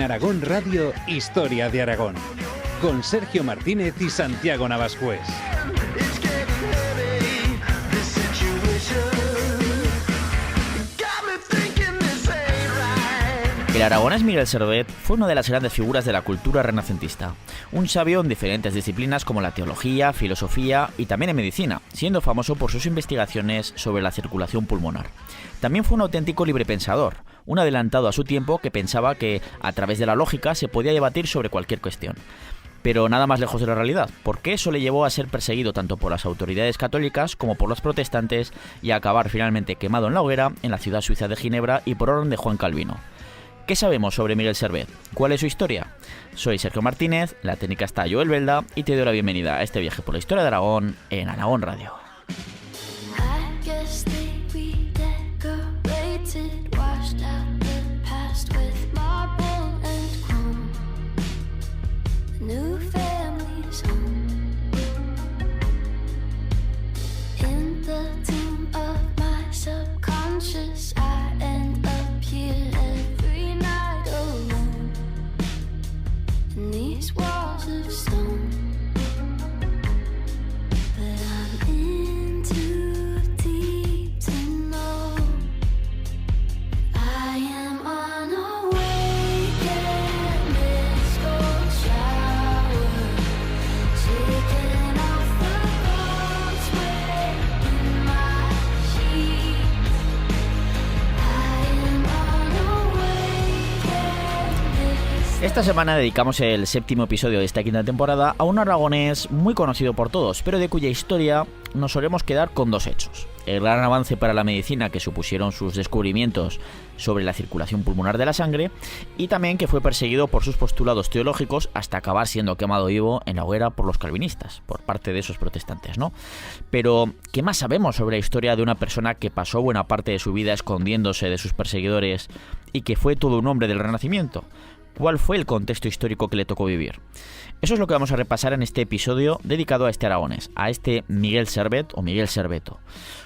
Aragón Radio, Historia de Aragón, con Sergio Martínez y Santiago Navascués. El aragonés Miguel Servet fue una de las grandes figuras de la cultura renacentista, un sabio en diferentes disciplinas como la teología, filosofía y también en medicina, siendo famoso por sus investigaciones sobre la circulación pulmonar. También fue un auténtico librepensador, un adelantado a su tiempo que pensaba que a través de la lógica se podía debatir sobre cualquier cuestión. Pero nada más lejos de la realidad, porque eso le llevó a ser perseguido tanto por las autoridades católicas como por los protestantes y a acabar finalmente quemado en la hoguera en la ciudad suiza de Ginebra y por orden de Juan Calvino. ¿Qué sabemos sobre Miguel Servet? ¿Cuál es su historia? Soy Sergio Martínez, la técnica está Joel Belda y te doy la bienvenida a este viaje por la historia de Aragón en Aragón Radio. Esta semana dedicamos el séptimo episodio de esta quinta temporada a un aragonés muy conocido por todos, pero de cuya historia nos solemos quedar con dos hechos. El gran avance para la medicina que supusieron sus descubrimientos sobre la circulación pulmonar de la sangre y también que fue perseguido por sus postulados teológicos hasta acabar siendo quemado vivo en la hoguera por los calvinistas, por parte de esos protestantes, ¿no? Pero, ¿qué más sabemos sobre la historia de una persona que pasó buena parte de su vida escondiéndose de sus perseguidores y que fue todo un hombre del Renacimiento? ¿Cuál fue el contexto histórico que le tocó vivir? Eso es lo que vamos a repasar en este episodio dedicado a este aragonés, a este Miguel Servet o Miguel Serveto.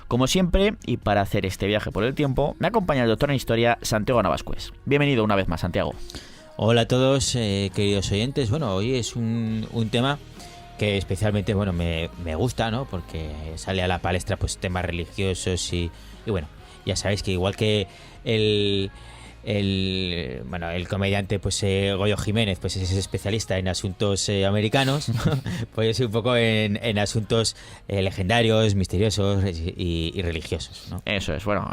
Como siempre, y para hacer este viaje por el tiempo, me acompaña el doctor en Historia, Santiago Navascués. Bienvenido una vez más, Santiago. Hola a todos, queridos oyentes. Bueno, hoy es un tema que especialmente me gusta, ¿no? Porque sale a la palestra pues temas religiosos y bueno, ya sabéis que igual que el comediante Goyo Jiménez pues es especialista en asuntos americanos, pues yo soy un poco en asuntos legendarios, misteriosos y religiosos, ¿no? Eso es, bueno,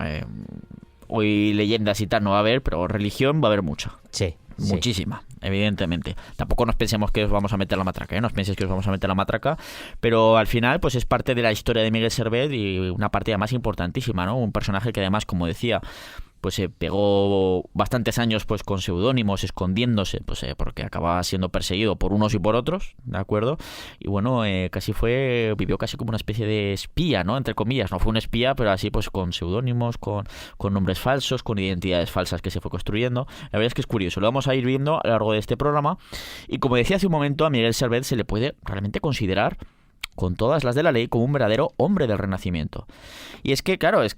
hoy leyendas y tal no va a haber, pero religión va a haber mucha. Sí. Muchísima, evidentemente. Tampoco nos pensemos que os vamos a meter la matraca, ¿eh? No os penséis que os vamos a meter la matraca, pero al final pues es parte de la historia de Miguel Servet y una parte además importantísima, ¿no? Un personaje que además, como decía, pues se pegó bastantes años pues con seudónimos, escondiéndose, pues porque acababa siendo perseguido por unos y por otros, ¿de acuerdo? Y bueno, vivió casi como una especie de espía, ¿no? Entre comillas, no fue un espía, pero así pues con seudónimos, con nombres falsos, con identidades falsas que se fue construyendo. La verdad es que es curioso, lo vamos a ir viendo a lo largo de este programa. Y como decía hace un momento, a Miguel Servet se le puede realmente considerar, con todas las de la ley, como un verdadero hombre del Renacimiento. Y es que, claro, es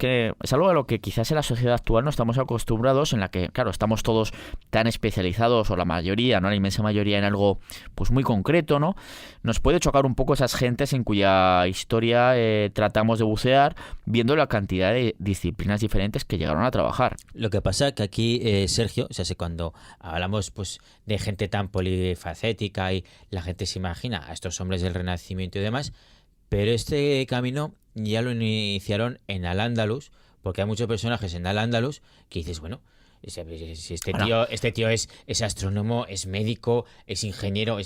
algo a lo que quizás en la sociedad actual no estamos acostumbrados, en la que, claro, estamos todos tan especializados, o la mayoría, ¿no? La inmensa mayoría en algo pues muy concreto, ¿no? Nos puede chocar un poco esas gentes en cuya historia tratamos de bucear, viendo la cantidad de disciplinas diferentes que llegaron a trabajar. Lo que pasa que aquí, Sergio, o sea, cuando hablamos pues de gente tan polifacética y la gente se imagina a estos hombres del Renacimiento y demás, pero este camino ya lo iniciaron en Al-Ándalus, porque hay muchos personajes en Al-Ándalus que dices, bueno, si este tío es astrónomo, es médico, es ingeniero, no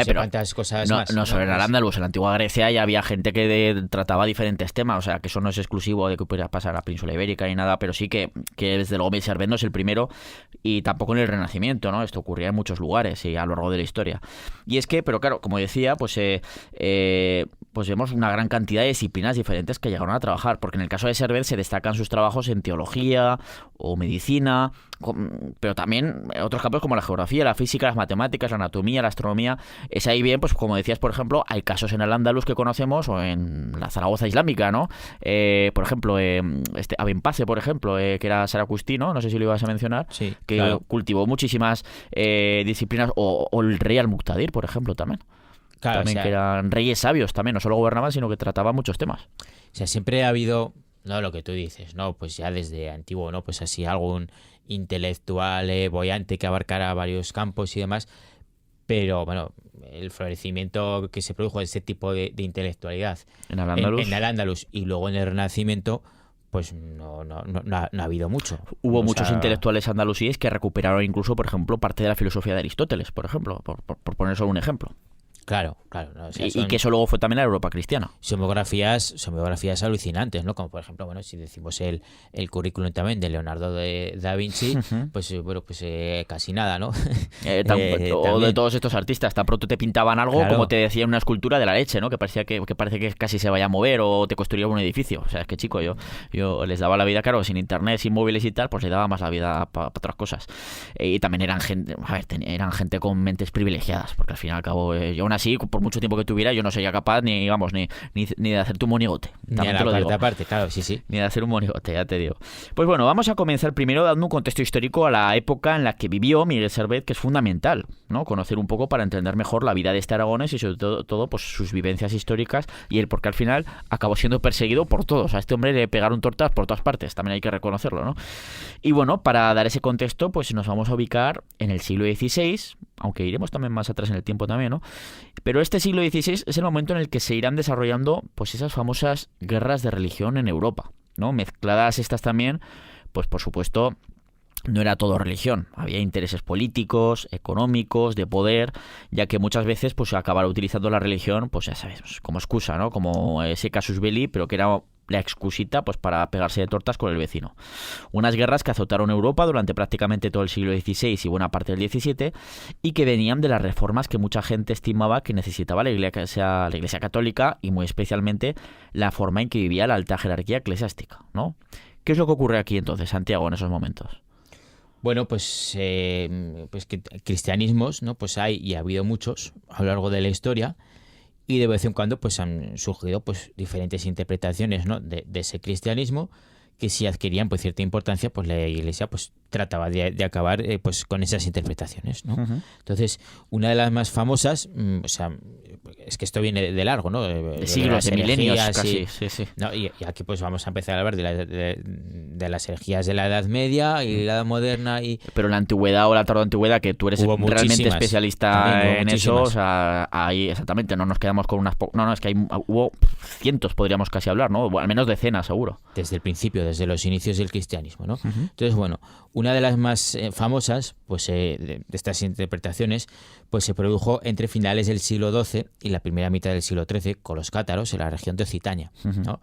sé cuántas cosas más. No solo en Al-Ándalus, en la antigua Grecia ya había gente que trataba diferentes temas, o sea, que eso no es exclusivo de que pudiera pasar a la península ibérica ni nada, pero sí que desde luego Miguel Servet no es el primero y tampoco en el Renacimiento, ¿no? Esto ocurría en muchos lugares y a lo largo de la historia. Y es que, pero claro, como decía, pues pues vemos una gran cantidad de disciplinas diferentes que llegaron a trabajar, porque en el caso de Servet se destacan sus trabajos en teología o medicina, pero también otros campos como la geografía, la física, las matemáticas, la anatomía, la astronomía. Es ahí bien, pues como decías, por ejemplo, hay casos en el Andalus que conocemos o en la Zaragoza islámica, ¿no? Por ejemplo, Abenpace, por ejemplo, que era saracustino, no sé si lo ibas a mencionar, Sí, que claro. cultivó muchísimas disciplinas, o el rey Al-Muqtadir, por ejemplo, también. Claro, También que eran reyes sabios también, no solo gobernaban, sino que trataban muchos temas. o sea, siempre ha habido, no lo que tú dices, ¿no? Pues ya desde antiguo, ¿no? Pues así algún intelectual boyante que abarcara varios campos y demás, pero bueno, el florecimiento que se produjo de ese tipo de intelectualidad En Al-Ándalus en el Andalus y luego en el Renacimiento, pues no ha habido mucho. hubo O muchos sea, intelectuales andalusíes que recuperaron incluso, por ejemplo, parte de la filosofía de Aristóteles, por ejemplo, por poner solo un ejemplo. Claro, no, o sea, Y son- que eso luego fue también la Europa cristiana. Son biografías alucinantes, ¿no? Como por ejemplo, bueno, si decimos el currículum también de Leonardo da Vinci, pues bueno, pues casi nada, ¿no? O de También. todos estos artistas, tan pronto te pintaban algo, Claro. como te decían, una escultura de la leche, ¿no? Que parecía que parece que casi se vaya a mover, o te construía un edificio. O sea, es que chico, yo les daba la vida, claro, sin internet, sin móviles y tal, pues le daba más la vida para otras cosas. Y también eran gente, a ver, eran gente con mentes privilegiadas, porque al fin y al cabo, yo aún así, por mucho tiempo que tuviera, yo no sería capaz ni de hacerte un monigote. Ni a También la te lo digo. parte aparte, claro, sí. Ni de hacer un monigote, ya te digo. Pues bueno, vamos a comenzar primero dando un contexto histórico a la época en la que vivió Miguel Servet, que es fundamental, ¿no? Conocer un poco para entender mejor la vida de este aragonés y sobre todo pues, sus vivencias históricas y el por qué al final acabó siendo perseguido por todos. A este hombre le pegaron tortas por todas partes, también hay que reconocerlo, ¿no? Y bueno, para dar ese contexto, pues nos vamos a ubicar en el siglo XVI, aunque iremos también más atrás en el tiempo también, ¿no? Pero este siglo XVI es el momento en el que se irán desarrollando pues esas famosas guerras de religión en Europa, ¿no? Mezcladas estas también, pues por supuesto, no era todo religión, había intereses políticos, económicos, de poder, ya que muchas veces pues se acababa utilizando la religión, pues ya sabes, como excusa, ¿no? Como ese casus belli, pero que era la excusita pues para pegarse de tortas con el vecino. Unas guerras que azotaron Europa durante prácticamente todo el siglo XVI y buena parte del XVII y que venían de las reformas que mucha gente estimaba que necesitaba la Iglesia Católica y muy especialmente la forma en que vivía la alta jerarquía eclesiástica, ¿no? ¿Qué es lo que ocurre aquí entonces, Santiago, en esos momentos? Bueno, pues que cristianismos, ¿no? Pues hay y ha habido muchos a lo largo de la historia y de vez en cuando pues han surgido pues diferentes interpretaciones, ¿no? de ese cristianismo que si adquirían pues cierta importancia, pues la Iglesia pues trataba de acabar pues con esas interpretaciones, ¿no? Uh-huh. Entonces, una de las más famosas, o sea, es que esto viene de largo, ¿no? De siglos, las de milenios herejías casi, y- sí. ¿no? Y aquí pues vamos a empezar a hablar de las herejías de la Edad Media y la Edad Moderna y Pero la antigüedad o la tardoantigüedad, que tú eres Hubo realmente muchísimas. especialista También hubo en eso, o muchísimas. sea, ahí exactamente, no nos quedamos con unas no, es que hubo cientos, podríamos casi hablar, ¿no? O al menos decenas, seguro. desde el principio, desde los inicios del cristianismo, ¿no? Entonces, bueno, una de las más famosas, pues de estas interpretaciones, pues se produjo entre finales del siglo XII y la primera mitad del siglo XIII con los cátaros en la región de Occitania, ¿no?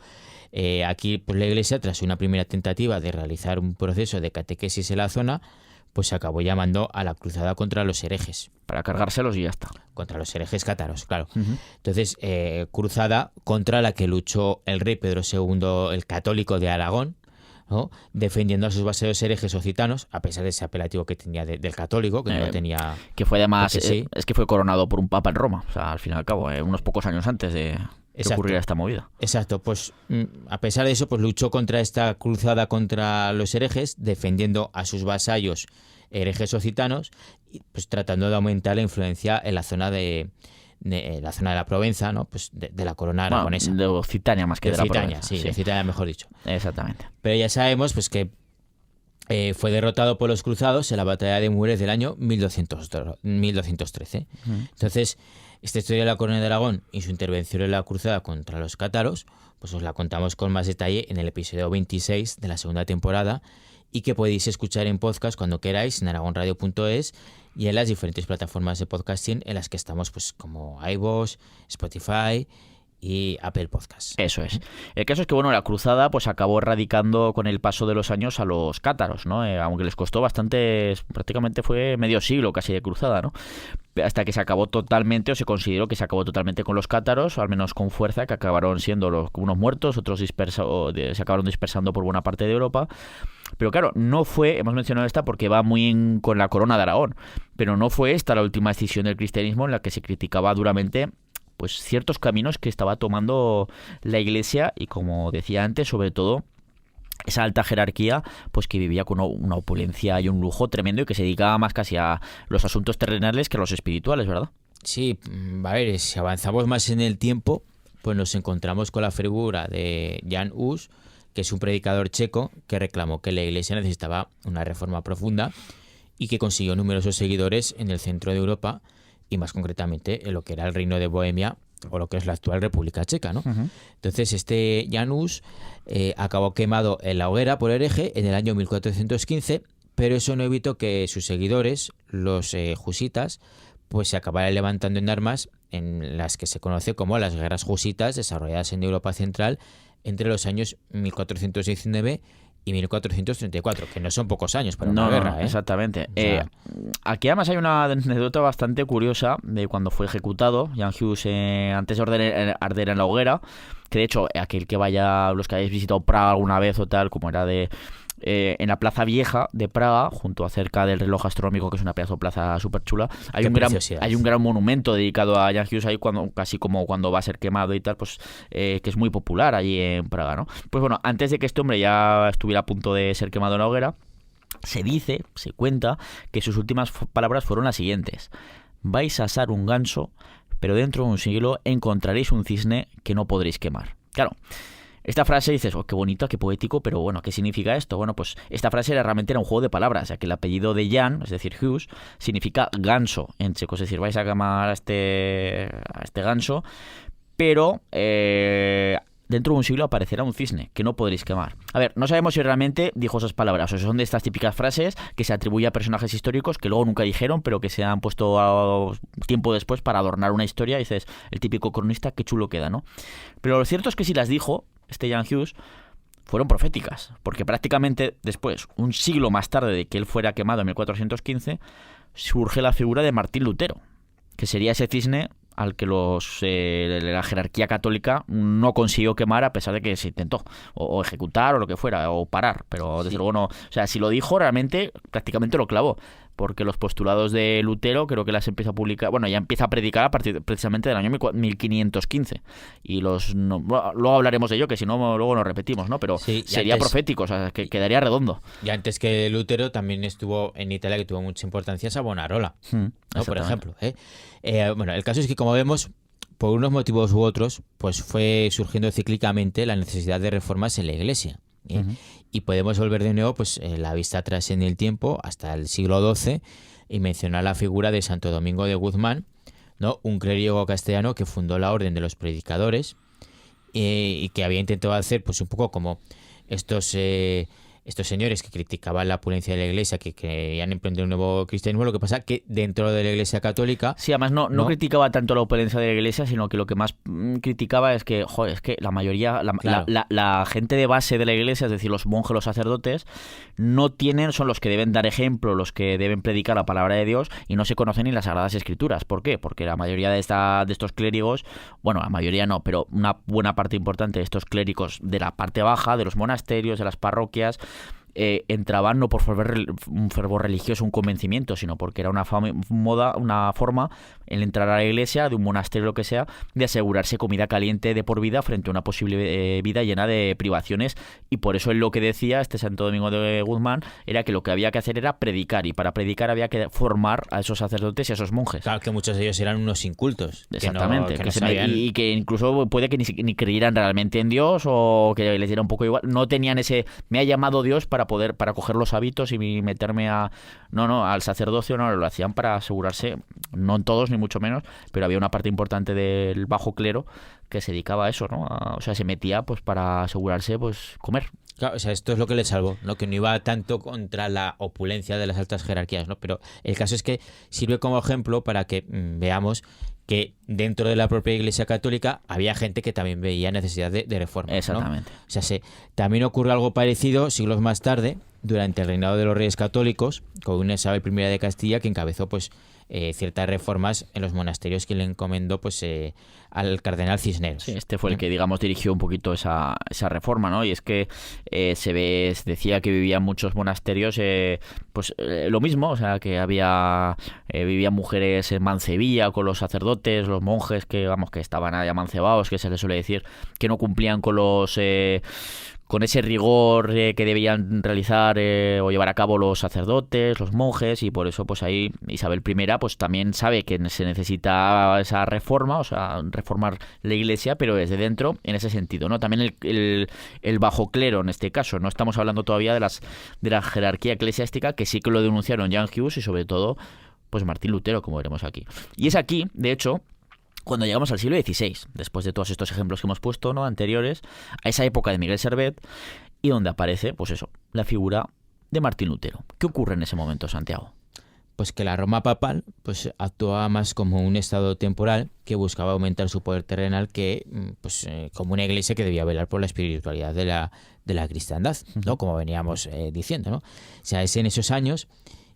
Aquí, pues la Iglesia, tras una primera tentativa de realizar un proceso de catequesis en la zona, pues se acabó llamando a la cruzada contra los herejes. Para cargárselos y ya está. Contra los herejes cátaros, claro. Entonces, cruzada contra la que luchó el rey Pedro II, el católico de Aragón, ¿no? Defendiendo a sus vasallos herejes occitanos, a pesar de ese apelativo que tenía del católico, que no lo tenía... Que fue además, Porque sí. es que fue coronado por un papa en Roma, o sea, al fin y al cabo, unos pocos años antes de que Exacto. ocurriera esta movida. Exacto, pues a pesar de eso, pues luchó contra esta cruzada contra los herejes, defendiendo a sus vasallos herejes occitanos, y pues tratando de aumentar la influencia en la zona de la Provenza, ¿no? Pues de la corona Bueno, aragonesa. de Occitania más que de la Occitania, Provenza, sí, de Occitania mejor dicho. Exactamente. Pero ya sabemos pues que fue derrotado por los cruzados en la batalla de Muret del año 1213. Entonces, esta historia de la corona de Aragón y su intervención en la cruzada contra los cátaros, pues os la contamos con más detalle en el episodio 26 de la segunda temporada y que podéis escuchar en podcast cuando queráis en aragonradio.es y en las diferentes plataformas de podcasting en las que estamos, pues como iVoox, Spotify y Apple Podcast. Eso es. El caso es que, bueno, la cruzada pues acabó erradicando con el paso de los años a los cátaros, ¿no? Aunque les costó bastante, prácticamente fue medio siglo casi de cruzada, ¿no? Hasta que se acabó totalmente, o se consideró que se acabó totalmente con los cátaros, al menos con fuerza, que acabaron siendo unos muertos, otros se acabaron dispersando por buena parte de Europa. Pero claro, no fue, hemos mencionado esta porque va muy con la corona de Aragón, pero no fue esta la última decisión del cristianismo en la que se criticaba duramente pues ciertos caminos que estaba tomando la Iglesia y, como decía antes, sobre todo esa alta jerarquía pues que vivía con una opulencia y un lujo tremendo y que se dedicaba más casi a los asuntos terrenales que a los espirituales, ¿verdad? Sí, a ver, si avanzamos más en el tiempo, pues nos encontramos con la figura de Jan Hus, que es un predicador checo que reclamó que la Iglesia necesitaba una reforma profunda y que consiguió numerosos seguidores en el centro de Europa y más concretamente en lo que era el Reino de Bohemia o lo que es la actual República Checa, ¿no? Uh-huh. Entonces este Jan Hus acabó quemado en la hoguera por hereje en el año 1415, pero eso no evitó que sus seguidores, los husitas, pues se acabaran levantando en armas en las que se conoce como las guerras husitas desarrolladas en Europa Central entre los años 1419 y 1434, que no son pocos años para una guerra. No, exactamente. O sea, aquí además hay una anécdota bastante curiosa de cuando fue ejecutado Jan Hus antes de arder en la hoguera, que de hecho aquel que vaya, los que hayáis visitado Praga alguna vez o tal, como era en la Plaza Vieja de Praga, junto a cerca del reloj astronómico, que es una pedazo de plaza súper chula, hay un gran monumento dedicado a Jan Hus ahí, casi como cuando va a ser quemado y tal, pues que es muy popular allí en Praga, ¿no? Pues bueno, antes de que este hombre ya estuviera a punto de ser quemado en la hoguera, se cuenta que sus últimas palabras fueron las siguientes: vais a asar un ganso, pero dentro de un siglo encontraréis un cisne que no podréis quemar. Claro, esta frase dices, oh, qué bonito, qué poético, pero bueno, ¿qué significa esto? Bueno, pues esta frase realmente era un juego de palabras, ya que el apellido de Jan, es decir, Hus, significa ganso en checo, es decir, vais a quemar a este ganso, pero dentro de un siglo aparecerá un cisne que no podréis quemar. A ver, no sabemos si realmente dijo esas palabras o son de estas típicas frases que se atribuye a personajes históricos que luego nunca dijeron, pero que se han puesto tiempo después para adornar una historia. Y dices, el típico cronista, qué chulo queda, ¿no? Pero lo cierto es que si las dijo este Jan Hus, fueron proféticas, porque prácticamente después, un siglo más tarde de que él fuera quemado en 1415, surge la figura de Martín Lutero, que sería ese cisne al que la jerarquía católica no consiguió quemar a pesar de que se intentó o ejecutar o lo que fuera, o parar, pero desde luego no. O sea, si lo dijo, realmente prácticamente lo clavó, porque los postulados de Lutero creo que las empieza a publicar, bueno, ya empieza a predicar a partir precisamente del año 1515, y luego hablaremos de ello, que si no luego nos repetimos, ¿no? Pero sí, sería antes, profético, o sea, que quedaría redondo. Y antes que Lutero también estuvo en Italia, que tuvo mucha importancia, Savonarola, ¿no? Por ejemplo, bueno, el caso es que, como vemos, por unos motivos u otros, pues fue surgiendo cíclicamente la necesidad de reformas en la Iglesia. Uh-huh. Y podemos volver de nuevo pues la vista atrás en el tiempo hasta el siglo XII y mencionar la figura de Santo Domingo de Guzmán, ¿no? Un clérigo castellano que fundó la Orden de los Predicadores y que había intentado hacer pues un poco como estos señores que criticaban la opulencia de la Iglesia, que querían emprender un nuevo cristianismo. Lo que pasa que dentro de la Iglesia católica... Sí, además no criticaba tanto la opulencia de la Iglesia, sino que lo que más criticaba es que, joder, es que la mayoría, claro, la gente de base de la Iglesia, es decir, los monjes, los sacerdotes, son los que deben dar ejemplo, los que deben predicar la palabra de Dios, y no se conocen ni las Sagradas Escrituras. ¿Por qué? Porque la mayoría de estos clérigos, bueno, la mayoría no, pero una buena parte importante de estos clérigos de la parte baja, de los monasterios, de las parroquias, entraban no por un fervor religioso, un convencimiento, sino porque era una forma, el entrar a la iglesia, de un monasterio, lo que sea, de asegurarse comida caliente de por vida frente a una posible vida llena de privaciones. Y por eso él lo que decía, este Santo Domingo de Guzmán, era que lo que había que hacer era predicar, y para predicar había que formar a esos sacerdotes y a esos monjes. Claro, que muchos de ellos eran unos incultos. Exactamente. Y que incluso puede que ni creyeran realmente en Dios, o que les diera un poco igual. No tenían me ha llamado Dios para coger los hábitos y meterme al sacerdocio. No, lo hacían para asegurarse, no en todos ni mucho menos, pero había una parte importante del bajo clero que se dedicaba a eso, ¿no? O sea, se metía pues para asegurarse pues comer. Claro, o sea, esto es lo que le salvó, ¿no? Que no iba tanto contra la opulencia de las altas jerarquías, ¿no? Pero el caso es que sirve como ejemplo para que veamos que dentro de la propia Iglesia Católica había gente que también veía necesidad de reforma, ¿no? Exactamente. O sea, también ocurre algo parecido siglos más tarde, durante el reinado de los Reyes Católicos, con una Isabel I de Castilla que encabezó pues ciertas reformas en los monasterios que le encomendó pues al cardenal Cisneros. Sí, este fue el que, digamos, dirigió un poquito esa reforma, ¿no? Y es que se decía que vivían muchos monasterios, lo mismo, o sea, que vivían mujeres en mancebía con los sacerdotes, los monjes que, vamos, que estaban ahí amancebados, que se les suele decir, que no cumplían con ese rigor que debían realizar o llevar a cabo los sacerdotes, los monjes, y por eso pues ahí Isabel I pues también sabe que se necesita esa reforma, o sea, reformar la Iglesia, pero desde dentro en ese sentido, ¿no? También el bajo clero en este caso, no estamos hablando todavía de la jerarquía eclesiástica, que sí que lo denunciaron Jan Hus y sobre todo pues Martín Lutero, como veremos aquí. Y es aquí, de hecho, cuando llegamos al siglo XVI, después de todos estos ejemplos que hemos puesto, ¿no?, anteriores, a esa época de Miguel Servet, y donde aparece, pues eso, la figura de Martín Lutero. ¿Qué ocurre en ese momento, Santiago? Pues que la Roma papal pues actuaba más como un estado temporal que buscaba aumentar su poder terrenal que como una iglesia que debía velar por la espiritualidad de la cristiandad, ¿no? Como veníamos diciendo, ¿no? O sea, es en esos años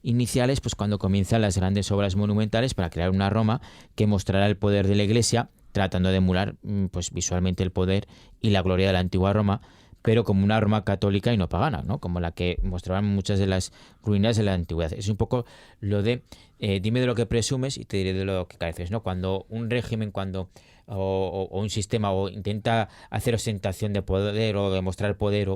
iniciales, pues cuando comienzan las grandes obras monumentales para crear una Roma que mostrara el poder de la Iglesia, tratando de emular pues visualmente el poder y la gloria de la antigua Roma, pero como una Roma católica y no pagana, ¿no? Como la que mostraban muchas de las ruinas de la antigüedad. Es un poco lo de dime de lo que presumes y te diré de lo que careces, ¿no? Cuando un régimen, o un sistema o intenta hacer ostentación de poder o demostrar poder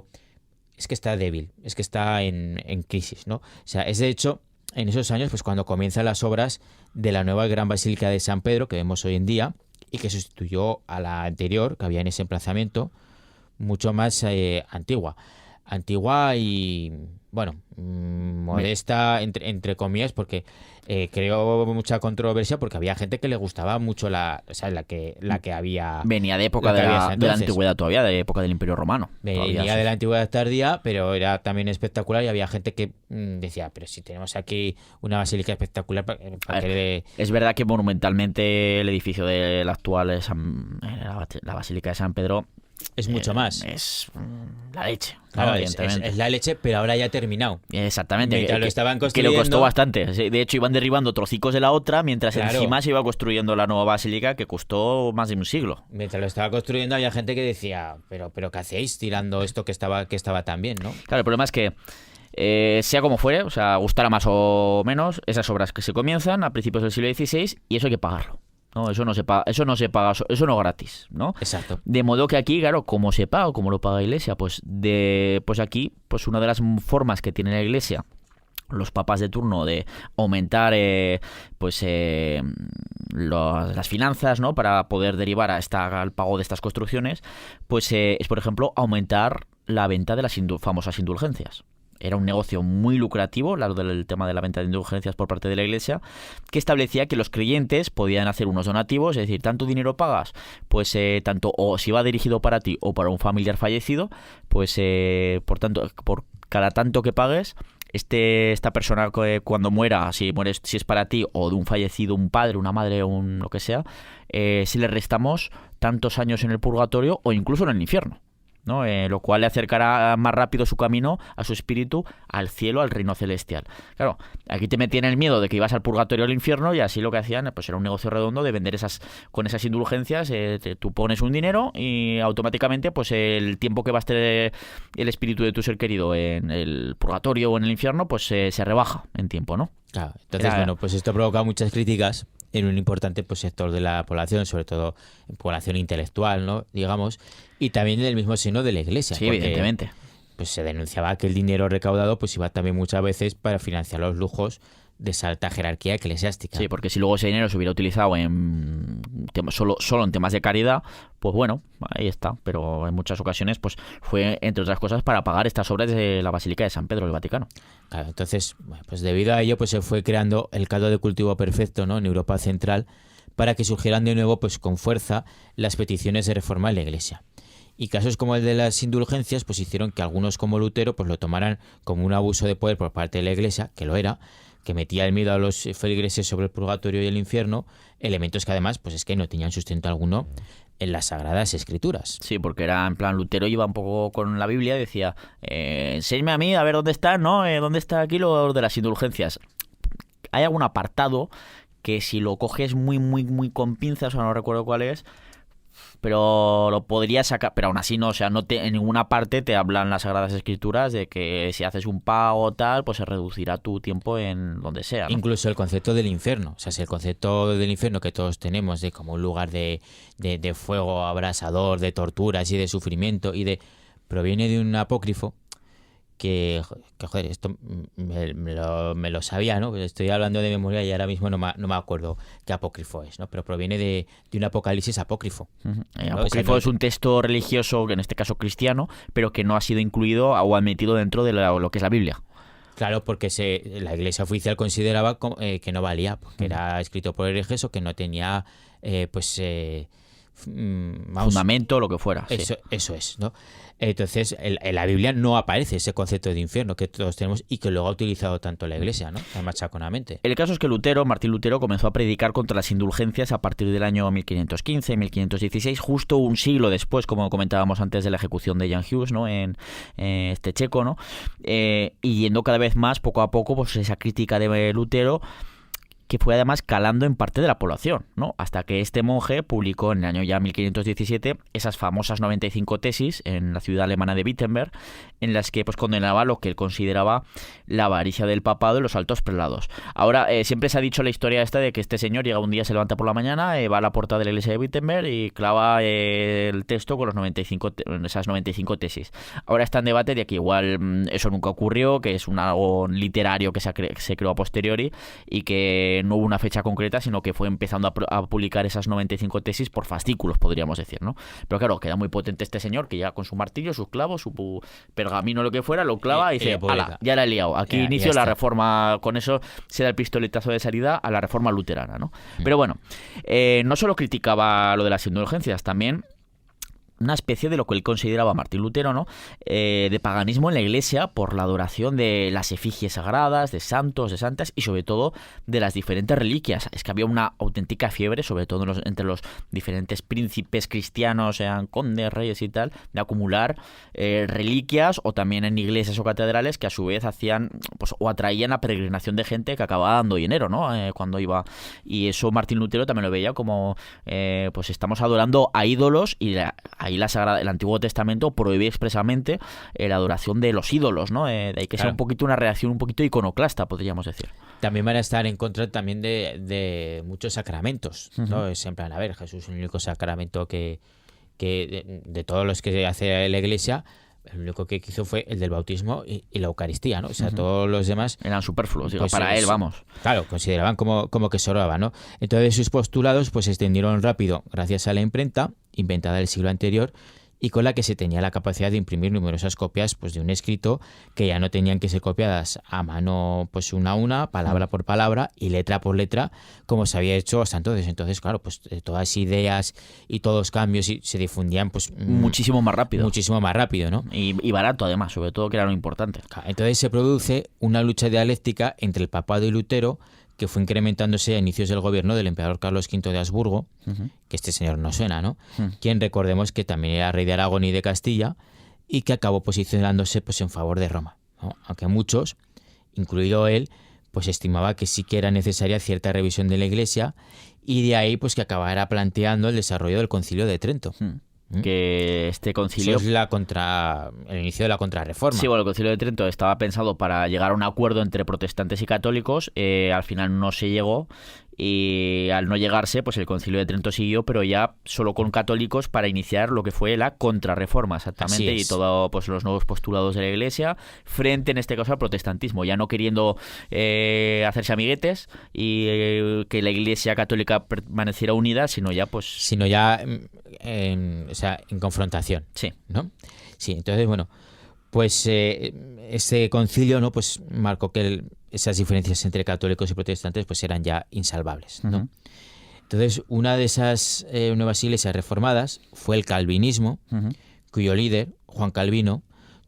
es que está débil, es que está en crisis, ¿no? O sea, es de hecho en esos años pues cuando comienzan las obras de la nueva Gran Basílica de San Pedro que vemos hoy en día y que sustituyó a la anterior que había en ese emplazamiento, mucho más antigua y bueno, modesta entre comillas, porque creó mucha controversia porque había gente que le gustaba mucho la que había. Venía de época de la antigüedad todavía, de época del Imperio Romano. Venía de la antigüedad tardía, pero era también espectacular y había gente que decía, pero si tenemos aquí una basílica espectacular, ¿para qué Es verdad que monumentalmente el edificio del actual la Basílica de San Pedro es mucho más. Es la leche. Claro, es la leche, pero ahora ya ha terminado. Exactamente. Mientras lo estaban construyendo, que le costó bastante. De hecho, iban derribando trocicos de la otra, mientras encima se iba construyendo la nueva basílica, que costó más de un siglo. Mientras lo estaba construyendo, había gente que decía, pero ¿qué hacéis tirando esto que estaba tan bien, ¿no? Claro, el problema es que sea como fuere, o sea, gustara más o menos, esas obras que se comienzan a principios del siglo XVI, y eso hay que pagarlo. No, eso no se paga, eso no es gratis, ¿no? Exacto. De modo que aquí, claro, ¿cómo se paga o cómo lo paga la Iglesia? Pues aquí, pues una de las formas que tiene la Iglesia, los papas de turno, de aumentar las finanzas, ¿no?, para poder derivar al pago de estas construcciones, pues es, por ejemplo, aumentar la venta de las famosas indulgencias. Era un negocio muy lucrativo, el tema de la venta de indulgencias por parte de la Iglesia, que establecía que los creyentes podían hacer unos donativos, es decir, ¿tanto dinero pagas? Pues tanto, o si va dirigido para ti o para un familiar fallecido, pues por cada tanto que pagues, esta persona cuando muera, si es para ti o de un fallecido, un padre, una madre, lo que sea, si le restamos tantos años en el purgatorio o incluso en el infierno, ¿no? Lo cual le acercará más rápido su camino a su espíritu al cielo, al reino celestial. Claro, aquí te metían el miedo de que ibas al purgatorio o al infierno, y así lo que hacían pues era un negocio redondo de vender con esas indulgencias. Tú pones un dinero y automáticamente pues el tiempo que va a estar el espíritu de tu ser querido en el purgatorio o en el infierno pues se rebaja en tiempo, ¿no? Claro, entonces pues esto provoca muchas críticas en un importante pues sector de la población, sobre todo población intelectual, ¿no?, digamos, y también en el mismo seno de la Iglesia. Sí, porque, evidentemente. Pues se denunciaba que el dinero recaudado pues iba también muchas veces para financiar los lujos de esa alta jerarquía eclesiástica. Sí, porque si luego ese dinero se hubiera utilizado solo en temas de caridad, pues bueno, ahí está. Pero en muchas ocasiones pues fue, entre otras cosas, para pagar estas obras de la Basílica de San Pedro del Vaticano. Claro, entonces, pues debido a ello pues se fue creando el caldo de cultivo perfecto, ¿no?, en Europa Central, para que surgieran de nuevo pues con fuerza las peticiones de reforma en la Iglesia. Y casos como el de las indulgencias pues hicieron que algunos como Lutero pues lo tomaran como un abuso de poder por parte de la Iglesia, que lo era, que metía el miedo a los feligreses sobre el purgatorio y el infierno, elementos que además pues es que no tenían sustento alguno en las Sagradas Escrituras. Sí, porque era en plan, Lutero iba un poco con la Biblia y decía, enséñame a mí a ver dónde está, ¿no? ¿Dónde está aquí lo de las indulgencias? Hay algún apartado que si lo coges muy, muy, muy con pinzas, o no recuerdo cuál es, pero lo podría sacar, pero aún así no, o sea, en ninguna parte te hablan las Sagradas Escrituras de que si haces un pago o tal, pues se reducirá tu tiempo en donde sea, ¿no? Incluso el concepto del infierno, o sea, si el concepto del infierno que todos tenemos de como un lugar de fuego abrasador, de torturas y de sufrimiento proviene de un apócrifo que joder, esto me lo sabía, ¿no? Estoy hablando de memoria y ahora mismo no me acuerdo qué apócrifo es, ¿no? Pero proviene de un apocalipsis apócrifo. Uh-huh. El ¿no? apócrifo, o sea, es un texto religioso, en este caso cristiano, pero que no ha sido incluido o admitido dentro de lo que es la Biblia. Claro, porque la Iglesia oficial consideraba que no valía, porque era escrito por herejes o que no tenía, fundamento, lo que fuera. Eso es, ¿no? Entonces, en la Biblia no aparece ese concepto de infierno que todos tenemos y que luego ha utilizado tanto la Iglesia, ¿no? Tan machaconamente. El caso es que Martín Lutero comenzó a predicar contra las indulgencias a partir del año 1515-1516, justo un siglo después, como comentábamos antes, de la ejecución de Jan Hus, ¿no? En este checo, ¿no? Y yendo cada vez más, poco a poco, pues esa crítica de Lutero, que fue además calando en parte de la población, ¿no? Hasta que este monje publicó en el año ya 1517 esas famosas 95 tesis en la ciudad alemana de Wittenberg, en las que pues condenaba lo que él consideraba la avaricia del papado y los altos prelados. Ahora, siempre se ha dicho la historia esta de que este señor llega un día, se levanta por la mañana, va a la puerta de la iglesia de Wittenberg y clava el texto con esas 95 tesis. Ahora está en debate de que igual eso nunca ocurrió, que es algo literario que se creó a posteriori y que no hubo una fecha concreta, sino que fue empezando a publicar esas 95 tesis por fascículos, podríamos decir, ¿no? Pero claro, queda muy potente este señor que llega con su martillo, sus clavos, su pergamino, lo que fuera, lo clava y dice, ¡hala! Ya la he liado. Aquí inicio la reforma, con eso se da el pistoletazo de salida a la reforma luterana, ¿no? Pero bueno, no solo criticaba lo de las indulgencias, también una especie de lo que él consideraba, Martín Lutero, ¿no? De paganismo en la iglesia por la adoración de las efigies sagradas, de santos, de santas y sobre todo de las diferentes reliquias. Es que había una auténtica fiebre, sobre todo entre los diferentes príncipes cristianos, sean condes, reyes y tal, de acumular reliquias o también en iglesias o catedrales que a su vez hacían, pues, o atraían a peregrinación de gente que acababa dando dinero, ¿no? Cuando iba. Y eso Martín Lutero también lo veía como, pues estamos adorando a ídolos y ahí el Antiguo Testamento prohíbe expresamente la adoración de los ídolos, ¿no? De ahí que sea un poquito una reacción un poquito iconoclasta, podríamos decir. También van a estar en contra también de muchos sacramentos, ¿no? Uh-huh. Es en plan, a ver, Jesús es el único sacramento que de todos los que hace la Iglesia, el único que hizo fue el del bautismo y la Eucaristía, ¿no? O sea, todos los demás eran superfluos, pues, para él, vamos. Claro, consideraban como que sobraba, ¿no? Entonces sus postulados pues se extendieron rápido gracias a la imprenta, inventada el siglo anterior, y con la que se tenía la capacidad de imprimir numerosas copias pues de un escrito que ya no tenían que ser copiadas a mano pues una a una, palabra por palabra y letra por letra, como se había hecho hasta entonces. Entonces, claro, pues todas ideas y todos cambios se difundían pues muchísimo más rápido. Muchísimo más rápido, ¿no? Y barato además, sobre todo, que era lo importante. Entonces se produce una lucha dialéctica entre el papado y Lutero, que fue incrementándose a inicios del gobierno del emperador Carlos V de Habsburgo, uh-huh, que este señor no suena, ¿no? Uh-huh. Quien recordemos que también era rey de Aragón y de Castilla y que acabó posicionándose pues en favor de Roma, ¿no? Aunque muchos, incluido él, pues estimaba que sí que era necesaria cierta revisión de la Iglesia y de ahí pues que acabara planteando el desarrollo del Concilio de Trento. Uh-huh. Que este concilio... Eso es el inicio de la Contrarreforma. Sí, bueno, el Concilio de Trento estaba pensado para llegar a un acuerdo entre protestantes y católicos, al final no se llegó y al no llegarse, pues el Concilio de Trento siguió, pero ya solo con católicos para iniciar lo que fue la Contrarreforma, exactamente, y todo pues los nuevos postulados de la Iglesia frente, en este caso, al protestantismo, ya no queriendo hacerse amiguetes y que la Iglesia católica permaneciera unida, sino ya en confrontación. Sí. ¿No? Sí, entonces, bueno, pues este concilio, ¿no? Pues marcó que esas diferencias entre católicos y protestantes pues eran ya insalvables, ¿no? Uh-huh. Entonces, una de esas nuevas iglesias reformadas fue el calvinismo, uh-huh, cuyo líder, Juan Calvino,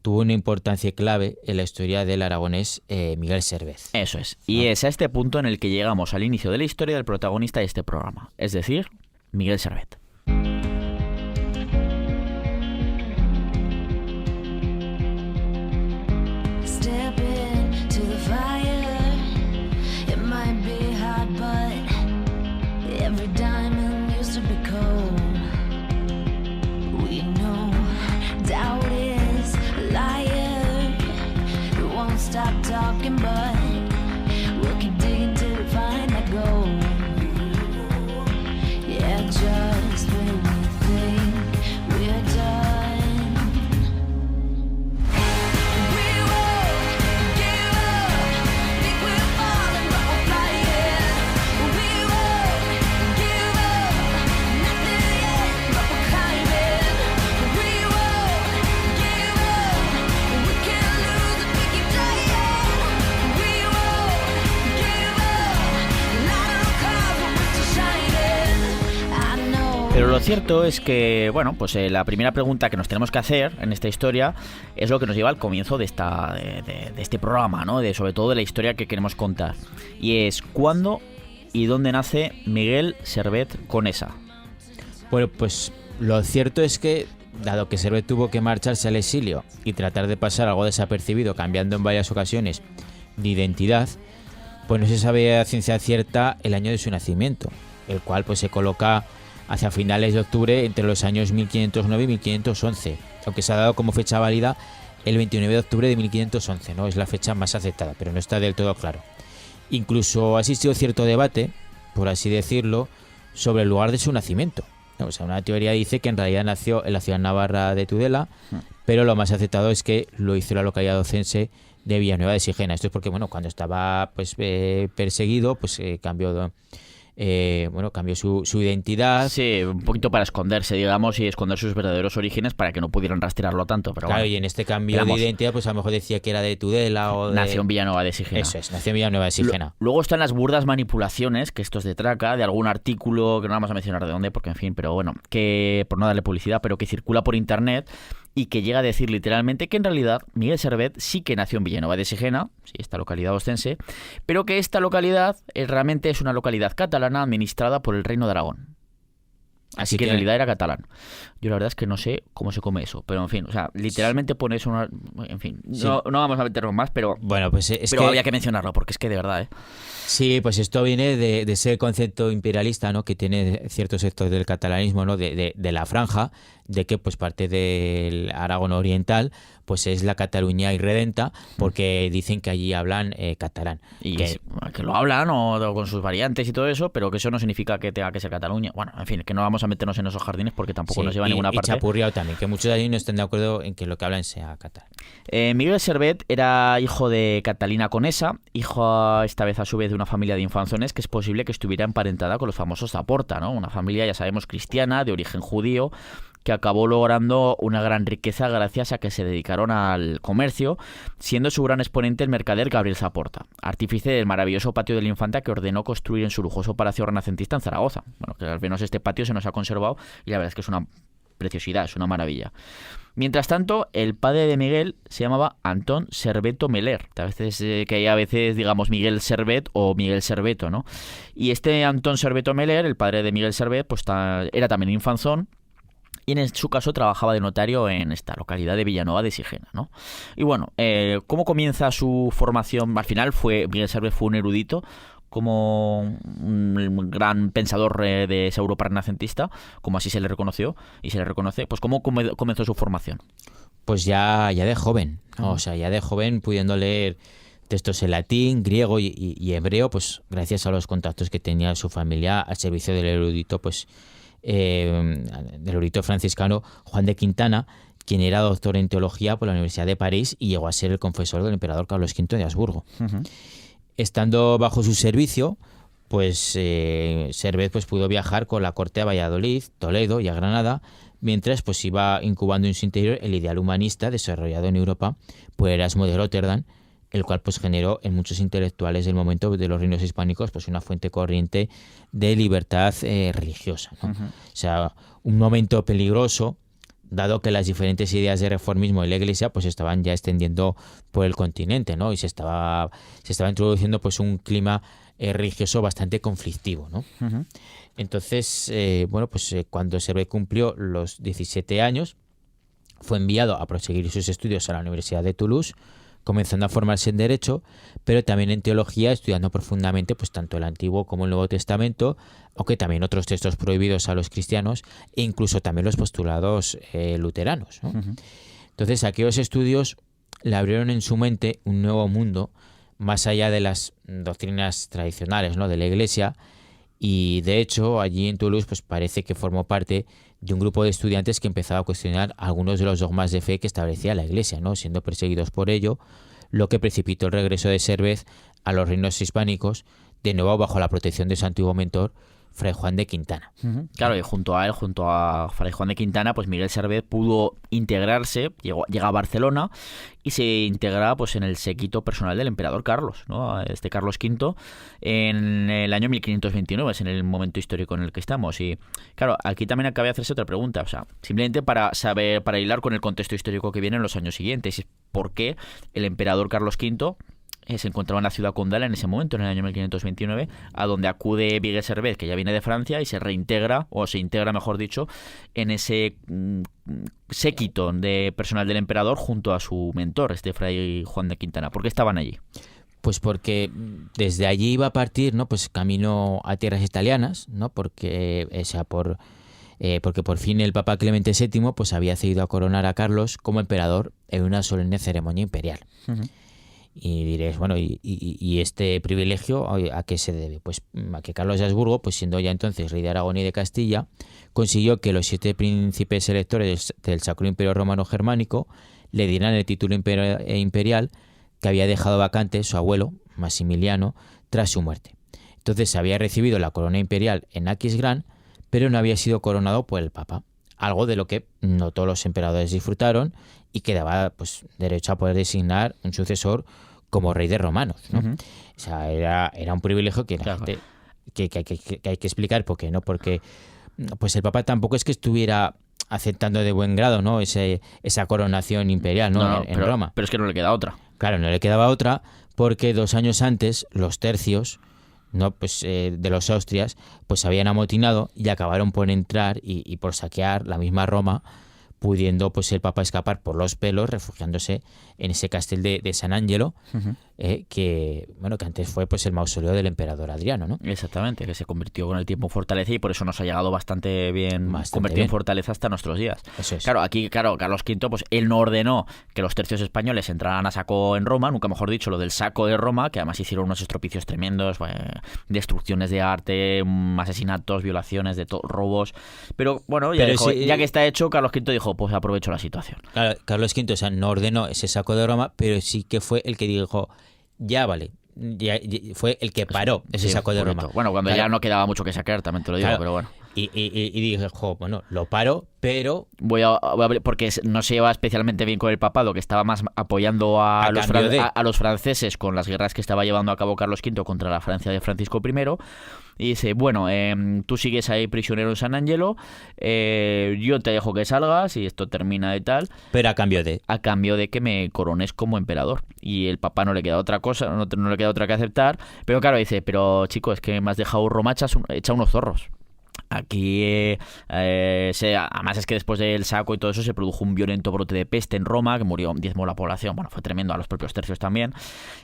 tuvo una importancia clave en la historia del aragonés Miguel Servet. Eso es. Y es a este punto en el que llegamos al inicio de la historia del protagonista de este programa, es decir, Miguel Servet. Stop talking, but we'll keep digging till we find that gold. Yeah, just when we think we're done, we won't give up. Think we're falling, but we're flying. We won't give up. Nothing yet, but we're climbing. We won't give up. We can't lose if we keep trying. Pero lo cierto es que, bueno, pues la primera pregunta que nos tenemos que hacer en esta historia es lo que nos lleva al comienzo de este programa, ¿no? Sobre todo de la historia que queremos contar. Y es ¿cuándo y dónde nace Miguel Servet Conesa? Bueno, pues lo cierto es que, dado que Servet tuvo que marcharse al exilio y tratar de pasar algo desapercibido, cambiando en varias ocasiones de identidad, pues no se sabe a ciencia cierta el año de su nacimiento, el cual pues se coloca hacia finales de octubre entre los años 1509 y 1511, aunque se ha dado como fecha válida el 29 de octubre de 1511, ¿no? Es la fecha más aceptada, pero no está del todo claro. Incluso ha existido cierto debate, por así decirlo, sobre el lugar de su nacimiento. O sea, una teoría dice que en realidad nació en la ciudad navarra de Tudela, pero lo más aceptado es que lo hizo en la localidad ocense de Villanueva de Sigena. Esto es porque, bueno, cuando estaba pues perseguido, pues cambió su identidad. Sí, un poquito para esconderse, digamos, y esconder sus verdaderos orígenes para que no pudieran rastrearlo tanto. Pero claro, bueno, y en este cambio de identidad, pues a lo mejor decía que era de Tudela o de... Nació en Villanueva de Sigena. Eso es, nació en Villanueva de Sigena. Luego están las burdas manipulaciones, que esto es de traca, de algún artículo, que no vamos a mencionar de dónde, porque en fin, pero bueno, que por no darle publicidad, pero que circula por internet y que llega a decir literalmente que en realidad Miguel Servet sí que nació en Villanueva de Sigena, sí, esta localidad ostense, pero que esta localidad realmente es una localidad catalana administrada por el Reino de Aragón. Así que en realidad era catalán. Yo la verdad es que no sé cómo se come eso, pero en fin, o sea, literalmente pone eso una... En fin, sí. no vamos a meternos más, pero... Bueno, pues pero había que mencionarlo, porque es que de verdad, ¿eh? Sí, pues esto viene de ese concepto imperialista, ¿no? Que tiene ciertos sectores del catalanismo, ¿no? De la franja, de que pues parte del Aragón oriental pues es la Cataluña irredenta, porque dicen que allí hablan catalán. Y que lo hablan o con sus variantes y todo eso, pero que eso no significa que tenga que ser Cataluña. Bueno, en fin, que no vamos a meternos en esos jardines porque tampoco nos lleva a ninguna parte. Y chapurriado también, que muchos de allí no están de acuerdo en que lo que hablan sea catalán. Miguel Servet era hijo de Catalina Conesa, hijo esta vez a su vez de una familia de infanzones que es posible que estuviera emparentada con los famosos Zaporta, ¿no? Una familia, ya sabemos, cristiana, de origen judío, que acabó logrando una gran riqueza gracias a que se dedicaron al comercio, siendo su gran exponente el mercader Gabriel Zaporta, artífice del maravilloso patio de la Infanta que ordenó construir en su lujoso palacio renacentista en Zaragoza. Bueno, que al menos este patio se nos ha conservado y la verdad es que es una preciosidad, es una maravilla. Mientras tanto, el padre de Miguel se llamaba Antón Serveto Meler. A veces que hay a veces, digamos, Miguel Servet o Miguel Serveto, ¿no? Y este Antón Serveto Meler, el padre de Miguel Servet, pues era también infanzón. Y en su caso trabajaba de notario en esta localidad de Villanueva de Sigena, ¿no? Y bueno, ¿cómo comienza su formación? Al final Miguel Servet fue un erudito, como un gran pensador de esa Europa renacentista, como así se le reconoció y se le reconoce. Pues ¿cómo comenzó su formación? Pues ya de joven, ¿no? O sea, ya de joven pudiendo leer textos en latín, griego y hebreo, pues gracias a los contactos que tenía su familia al servicio del erudito, pues del erudito franciscano Juan de Quintana, quien era doctor en teología por la Universidad de París y llegó a ser el confesor del emperador Carlos V de Habsburgo. Uh-huh. Estando bajo su servicio, pues Servet pues pudo viajar con la corte a Valladolid, Toledo y a Granada, mientras pues iba incubando en su interior el ideal humanista desarrollado en Europa por Erasmo de Róterdam, el cual pues generó en muchos intelectuales del momento de los reinos hispánicos pues una fuente corriente de libertad religiosa, ¿no? Uh-huh. O sea, un momento peligroso dado que las diferentes ideas de reformismo de la Iglesia pues estaban ya extendiendo por el continente, ¿no? Y se estaba introduciendo pues un clima religioso bastante conflictivo, ¿no? Ujú. Entonces, cuando Servet cumplió los 17 años, fue enviado a proseguir sus estudios a la Universidad de Toulouse, comenzando a formarse en Derecho, pero también en Teología, estudiando profundamente pues tanto el Antiguo como el Nuevo Testamento, aunque también otros textos prohibidos a los cristianos e incluso también los postulados luteranos, ¿no? Ujú. Entonces, aquellos estudios le abrieron en su mente un nuevo mundo, más allá de las doctrinas tradicionales, ¿no?, de la Iglesia, y de hecho allí en Toulouse pues parece que formó parte de un grupo de estudiantes que empezaba a cuestionar algunos de los dogmas de fe que establecía la Iglesia, ¿no?, siendo perseguidos por ello, lo que precipitó el regreso de Servet a los reinos hispánicos, de nuevo bajo la protección de su antiguo mentor, Fray Juan de Quintana. Ujú. Claro, y junto a él, junto a Fray Juan de Quintana, pues Miguel Servet pudo integrarse, llega a Barcelona y se integra pues en el séquito personal del emperador Carlos, ¿no? Este Carlos V, en el año 1529, es en el momento histórico en el que estamos. Y claro, aquí también acaba de hacerse otra pregunta, o sea, simplemente para saber, para hilar con el contexto histórico que viene en los años siguientes, ¿por qué el emperador Carlos V se encontraba en la ciudad condal en ese momento, en el año 1529, a donde acude Miguel Servet, que ya viene de Francia, y se reintegra, o se integra, mejor dicho, en ese séquito de personal del emperador junto a su mentor, este Fray Juan de Quintana? ¿Por qué estaban allí? Pues porque desde allí iba a partir, ¿no?, pues camino a tierras italianas, ¿no?, porque por fin el Papa Clemente VII pues había accedido a coronar a Carlos como emperador en una solemne ceremonia imperial. Uh-huh. Y diréis, bueno, ¿y este privilegio a qué se debe? Pues a que Carlos de Habsburgo, pues siendo ya entonces rey de Aragón y de Castilla, consiguió que los 7 príncipes electores del Sacro Imperio Romano Germánico le dieran el título imperial que había dejado vacante su abuelo, Maximiliano, tras su muerte. Entonces había recibido la corona imperial en Aquisgrán, pero no había sido coronado por el Papa, algo de lo que no todos los emperadores disfrutaron y que daba pues derecho a poder designar un sucesor como rey de romanos, ¿no? Uh-huh. O sea, era un privilegio que, Claro. que hay que explicar por qué, ¿no? Porque pues el Papa tampoco es que estuviera aceptando de buen grado, ¿no?, esa coronación imperial, ¿no? En Roma. Pero es que no le queda otra. Claro, no le quedaba otra porque 2 años antes los tercios, ¿no?, pues de los Austrias pues habían amotinado y acabaron por entrar y por saquear la misma Roma, pudiendo pues el Papa escapar por los pelos, refugiándose en ese castel de San Angelo, Uh-huh. que antes fue pues el mausoleo del emperador Adriano, ¿no? Exactamente, que se convirtió con el tiempo en fortaleza y por eso nos ha llegado bastante bien convertido bien en fortaleza hasta nuestros días. Eso es. Claro, aquí, Carlos V, pues él no ordenó que los tercios españoles entraran a saco en Roma, nunca mejor dicho, lo del saco de Roma, que además hicieron unos estropicios tremendos, destrucciones de arte, asesinatos, violaciones, robos. Pero bueno, ya que está hecho, Carlos V dijo, pues aprovecho la situación. Claro, Carlos V, o sea, no ordenó ese saco de Roma, pero sí que fue el que dijo, ya vale, ya fue el que paró ese saco de correcto. Roma. Bueno, cuando Claro. ya no quedaba mucho que sacar, también te lo digo, Claro. pero bueno. Y dijo, bueno, lo paro, pero Voy a porque no se lleva especialmente bien con el papado, que estaba más apoyando a los franceses con las guerras que estaba llevando a cabo Carlos V contra la Francia de Francisco I. Y dice, bueno, tú sigues ahí prisionero en San Angelo, yo te dejo que salgas y esto termina de tal, a cambio de que me corones como emperador. Y el Papa no le queda otra cosa, no le queda otra que aceptar, pero claro, dice, pero chico, es que me has dejado Roma hecha unos zorros. Aquí, además es que después del saco y todo eso se produjo un violento brote de peste en Roma que diezmó la población. Bueno, fue tremendo, a los propios tercios también.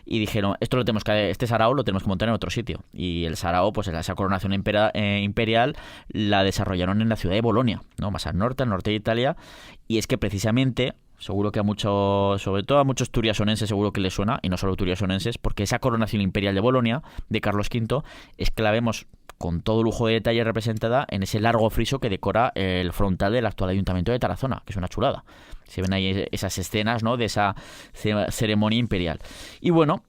Y dijeron, este sarao lo tenemos que montar en otro sitio. Y el sarao, pues esa coronación imperial la desarrollaron en la ciudad de Bolonia, ¿no?, más al norte de Italia. Y es que precisamente, seguro que sobre todo a muchos turiasonenses seguro que les suena, y no solo turiasonenses, porque esa coronación imperial de Bolonia, de Carlos V, es que la vemos con todo lujo de detalle representada en ese largo friso que decora el frontal del actual Ayuntamiento de Tarazona, que es una chulada. Se ven ahí esas escenas, ¿no?, de esa ceremonia imperial. Y bueno,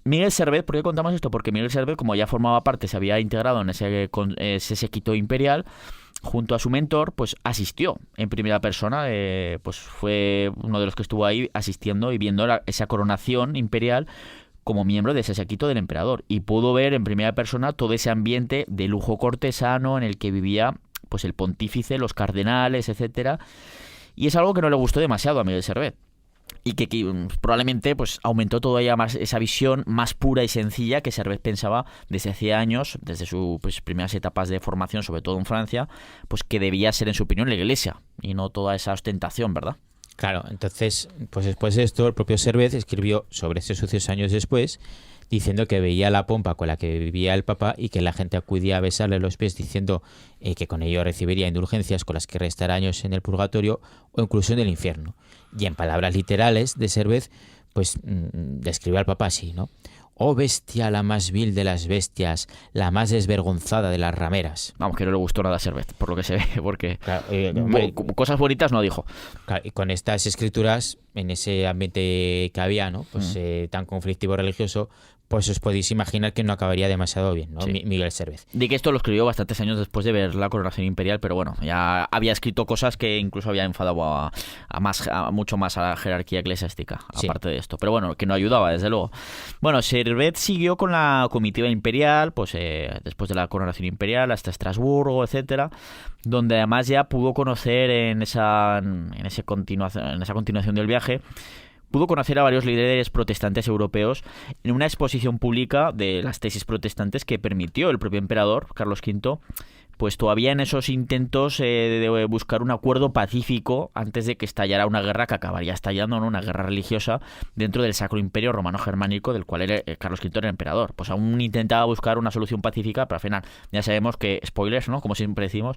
Miguel Servet, ¿por qué contamos esto? Porque Miguel Servet, como ya formaba parte, se había integrado en ese séquito imperial, junto a su mentor, pues asistió en primera persona, pues fue uno de los que estuvo ahí asistiendo y viendo esa coronación imperial como miembro de ese séquito del emperador, y pudo ver en primera persona todo ese ambiente de lujo cortesano en el que vivía pues el pontífice, los cardenales, etcétera. Y es algo que no le gustó demasiado a Miguel Servet. Y que probablemente pues aumentó todavía más esa visión más pura y sencilla que Servet pensaba desde hacía años, desde sus primeras etapas de formación, sobre todo en Francia, pues que debía ser, en su opinión, la Iglesia y no toda esa ostentación, ¿verdad? Claro, entonces, pues después de esto, el propio Servet escribió sobre estos sucesos años después, diciendo que veía la pompa con la que vivía el Papa y que la gente acudía a besarle los pies, diciendo que con ello recibiría indulgencias con las que restará años en el purgatorio o incluso en el infierno. Y en palabras literales de Servet, pues describe al Papa así, ¿no? Oh bestia, la más vil de las bestias, la más desvergonzada de las rameras. Vamos, que no le gustó nada a Servet, por lo que se ve, porque Claro, cosas bonitas no dijo. claro, y con estas escrituras, en ese ambiente que había, ¿no? Pues tan conflictivo religioso, pues os podéis imaginar que no acabaría demasiado bien, ¿no? Sí. Miguel Servet. Di que esto lo escribió bastantes años después de ver la coronación imperial, pero bueno, ya había escrito cosas que incluso había enfadado a mucho más a la jerarquía eclesiástica, Sí. aparte de esto. Pero bueno, que no ayudaba, desde luego. Bueno, Servet siguió con la comitiva imperial, pues después de la coronación imperial, hasta Estrasburgo, etcétera, donde además ya pudo conocer en esa continuación del viaje, pudo conocer a varios líderes protestantes europeos en una exposición pública de las tesis protestantes que permitió el propio emperador, Carlos V, pues todavía en esos intentos de buscar un acuerdo pacífico antes de que estallara una guerra que acabaría estallando, ¿no? Una guerra religiosa dentro del Sacro Imperio Romano Germánico, del cual Carlos V era emperador. Pues aún intentaba buscar una solución pacífica, pero al final ya sabemos que, spoilers, ¿no? Como siempre decimos,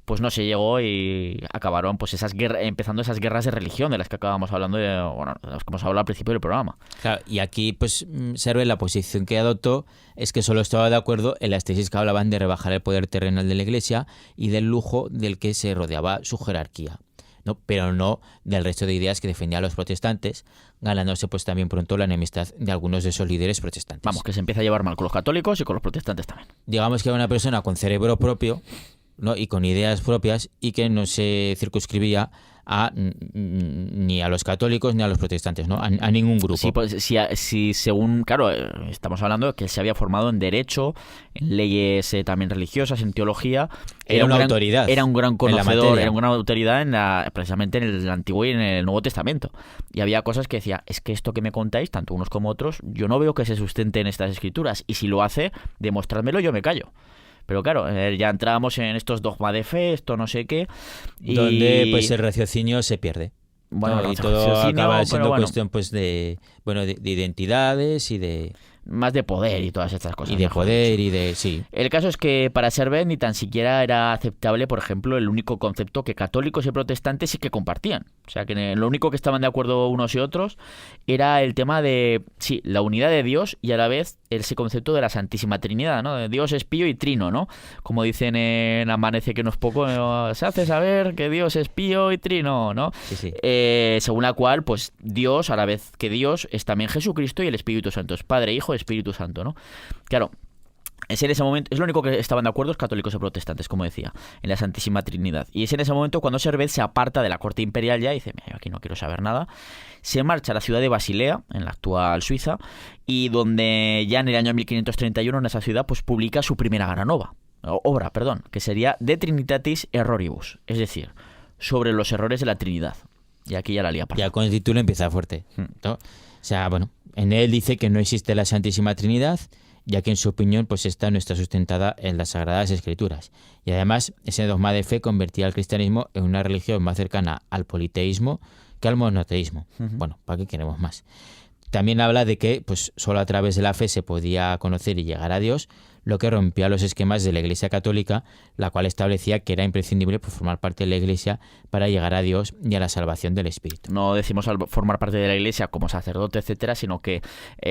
pues no se llegó y acabaron pues empezando esas guerras de religión de las que acabamos hablando, de las que hemos hablado al principio del programa. Claro, y aquí pues Servet, la posición que adoptó es que solo estaba de acuerdo en las tesis que hablaban de rebajar el poder terrenal de la Iglesia y del lujo del que se rodeaba su jerarquía, ¿no? Pero no del resto de ideas que defendían los protestantes, ganándose pues también pronto la enemistad de algunos de esos líderes protestantes. Vamos, que se empieza a llevar mal con los católicos y con los protestantes también. Digamos que era una persona con cerebro propio, ¿no? Y con ideas propias, y que no se circunscribía ni a los católicos ni a los protestantes, ¿no? A ningún grupo. Sí, pues si según, claro, estamos hablando de que él se había formado en Derecho, en leyes también religiosas, en teología. Era una autoridad Era un gran en la conocedor, materia. era una gran autoridad precisamente en el Antiguo y en el Nuevo Testamento. Y había cosas que decía, es que esto que me contáis, tanto unos como otros, yo no veo que se sustente en estas escrituras. Y si lo hace, demostrádmelo, yo me callo. Pero claro, ya entrábamos en estos dogmas de fe, esto no sé qué. Donde pues el raciocinio se pierde. Bueno, ¿no? el Y todo raciocinio, acaba pero siendo bueno, cuestión pues de identidades y de más de poder y todas estas cosas. y de mejor poder dicho. y de sí. El caso es que para Servet ni tan siquiera era aceptable, por ejemplo, el único concepto que católicos y protestantes sí que compartían. O sea, que lo único que estaban de acuerdo unos y otros era el tema de, sí, la unidad de Dios y a la vez ese concepto de la Santísima Trinidad, ¿no? De Dios es pío y trino, ¿no? Como dicen en Amanece que no es poco, se hace saber que Dios es pío y trino, ¿no? Sí, sí. Según la cual, pues Dios, a la vez que Dios, es también Jesucristo y el Espíritu Santo. Es Padre, Hijo, Espíritu Santo, ¿no? Claro, es en ese momento, es lo único que estaban de acuerdo los católicos y protestantes, como decía, en la Santísima Trinidad. Y es en ese momento cuando Servet se aparta de la corte imperial ya y dice, mira, yo aquí no quiero saber nada. Se marcha a la ciudad de Basilea, en la actual Suiza, y donde ya en el año 1531 en esa ciudad pues publica su primera gran obra, que sería De Trinitatis Erroribus, es decir, sobre los errores de la Trinidad. Y aquí ya la lía parda. Ya con el título empieza fuerte, ¿no? O sea, bueno, en él dice que no existe la Santísima Trinidad, ya que en su opinión pues esta no está sustentada en las Sagradas Escrituras. Y además ese dogma de fe convertía al cristianismo en una religión más cercana al politeísmo que al monoteísmo. Bueno, ¿para qué queremos más? También habla de que pues solo a través de la fe se podía conocer y llegar a Dios, lo que rompía los esquemas de la Iglesia Católica, la cual establecía que era imprescindible pues, formar parte de la Iglesia para llegar a Dios y a la salvación del Espíritu. No decimos al formar parte de la Iglesia como sacerdote, etcétera, sino que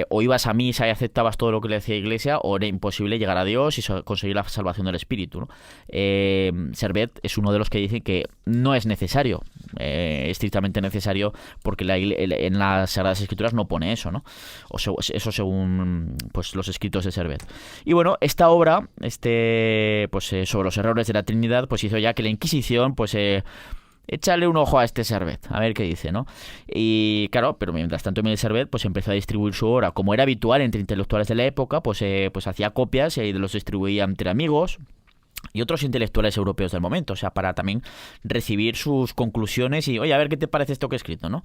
o ibas a misa y aceptabas todo lo que le decía la Iglesia, o era imposible llegar a Dios y conseguir la salvación del Espíritu, ¿no? Servet es uno de los que dicen que no es necesario, estrictamente necesario, porque en las Sagradas Escrituras no pone eso, ¿no? Eso según pues los escritos de Servet. Y bueno, esta obra, sobre los errores de la Trinidad, pues hizo ya que la Inquisición, pues échale un ojo a este Servet, a ver qué dice, ¿no? Y claro, pero mientras tanto Miguel Servet pues empezó a distribuir su obra, como era habitual entre intelectuales de la época, pues hacía copias y los distribuía entre amigos. y otros intelectuales europeos del momento, o sea, para también recibir sus conclusiones y, oye, a ver qué te parece esto que he escrito, ¿no?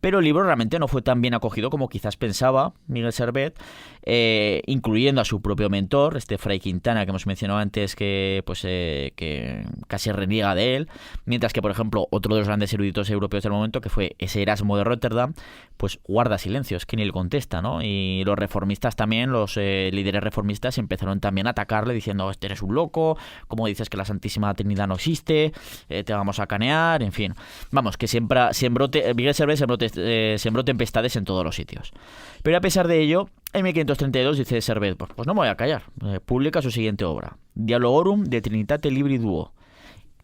Pero el libro realmente no fue tan bien acogido como quizás pensaba Miguel Servet, incluyendo a su propio mentor, Fray Quintana, que hemos mencionado antes, que casi reniega de él, mientras que, por ejemplo, otro de los grandes eruditos europeos del momento, que fue ese Erasmo de Rotterdam, pues guarda silencio, es que ni le contesta, ¿no? Y los reformistas también, los líderes reformistas, empezaron también a atacarle diciendo, este eres un loco, como dices que la Santísima Trinidad no existe, te vamos a canear, en fin. Vamos, que Miguel Servet sembró tempestades en todos los sitios. Pero a pesar de ello, en 1532 dice Servet, pues no me voy a callar, publica su siguiente obra, Dialogorum de Trinitate Libri Duo.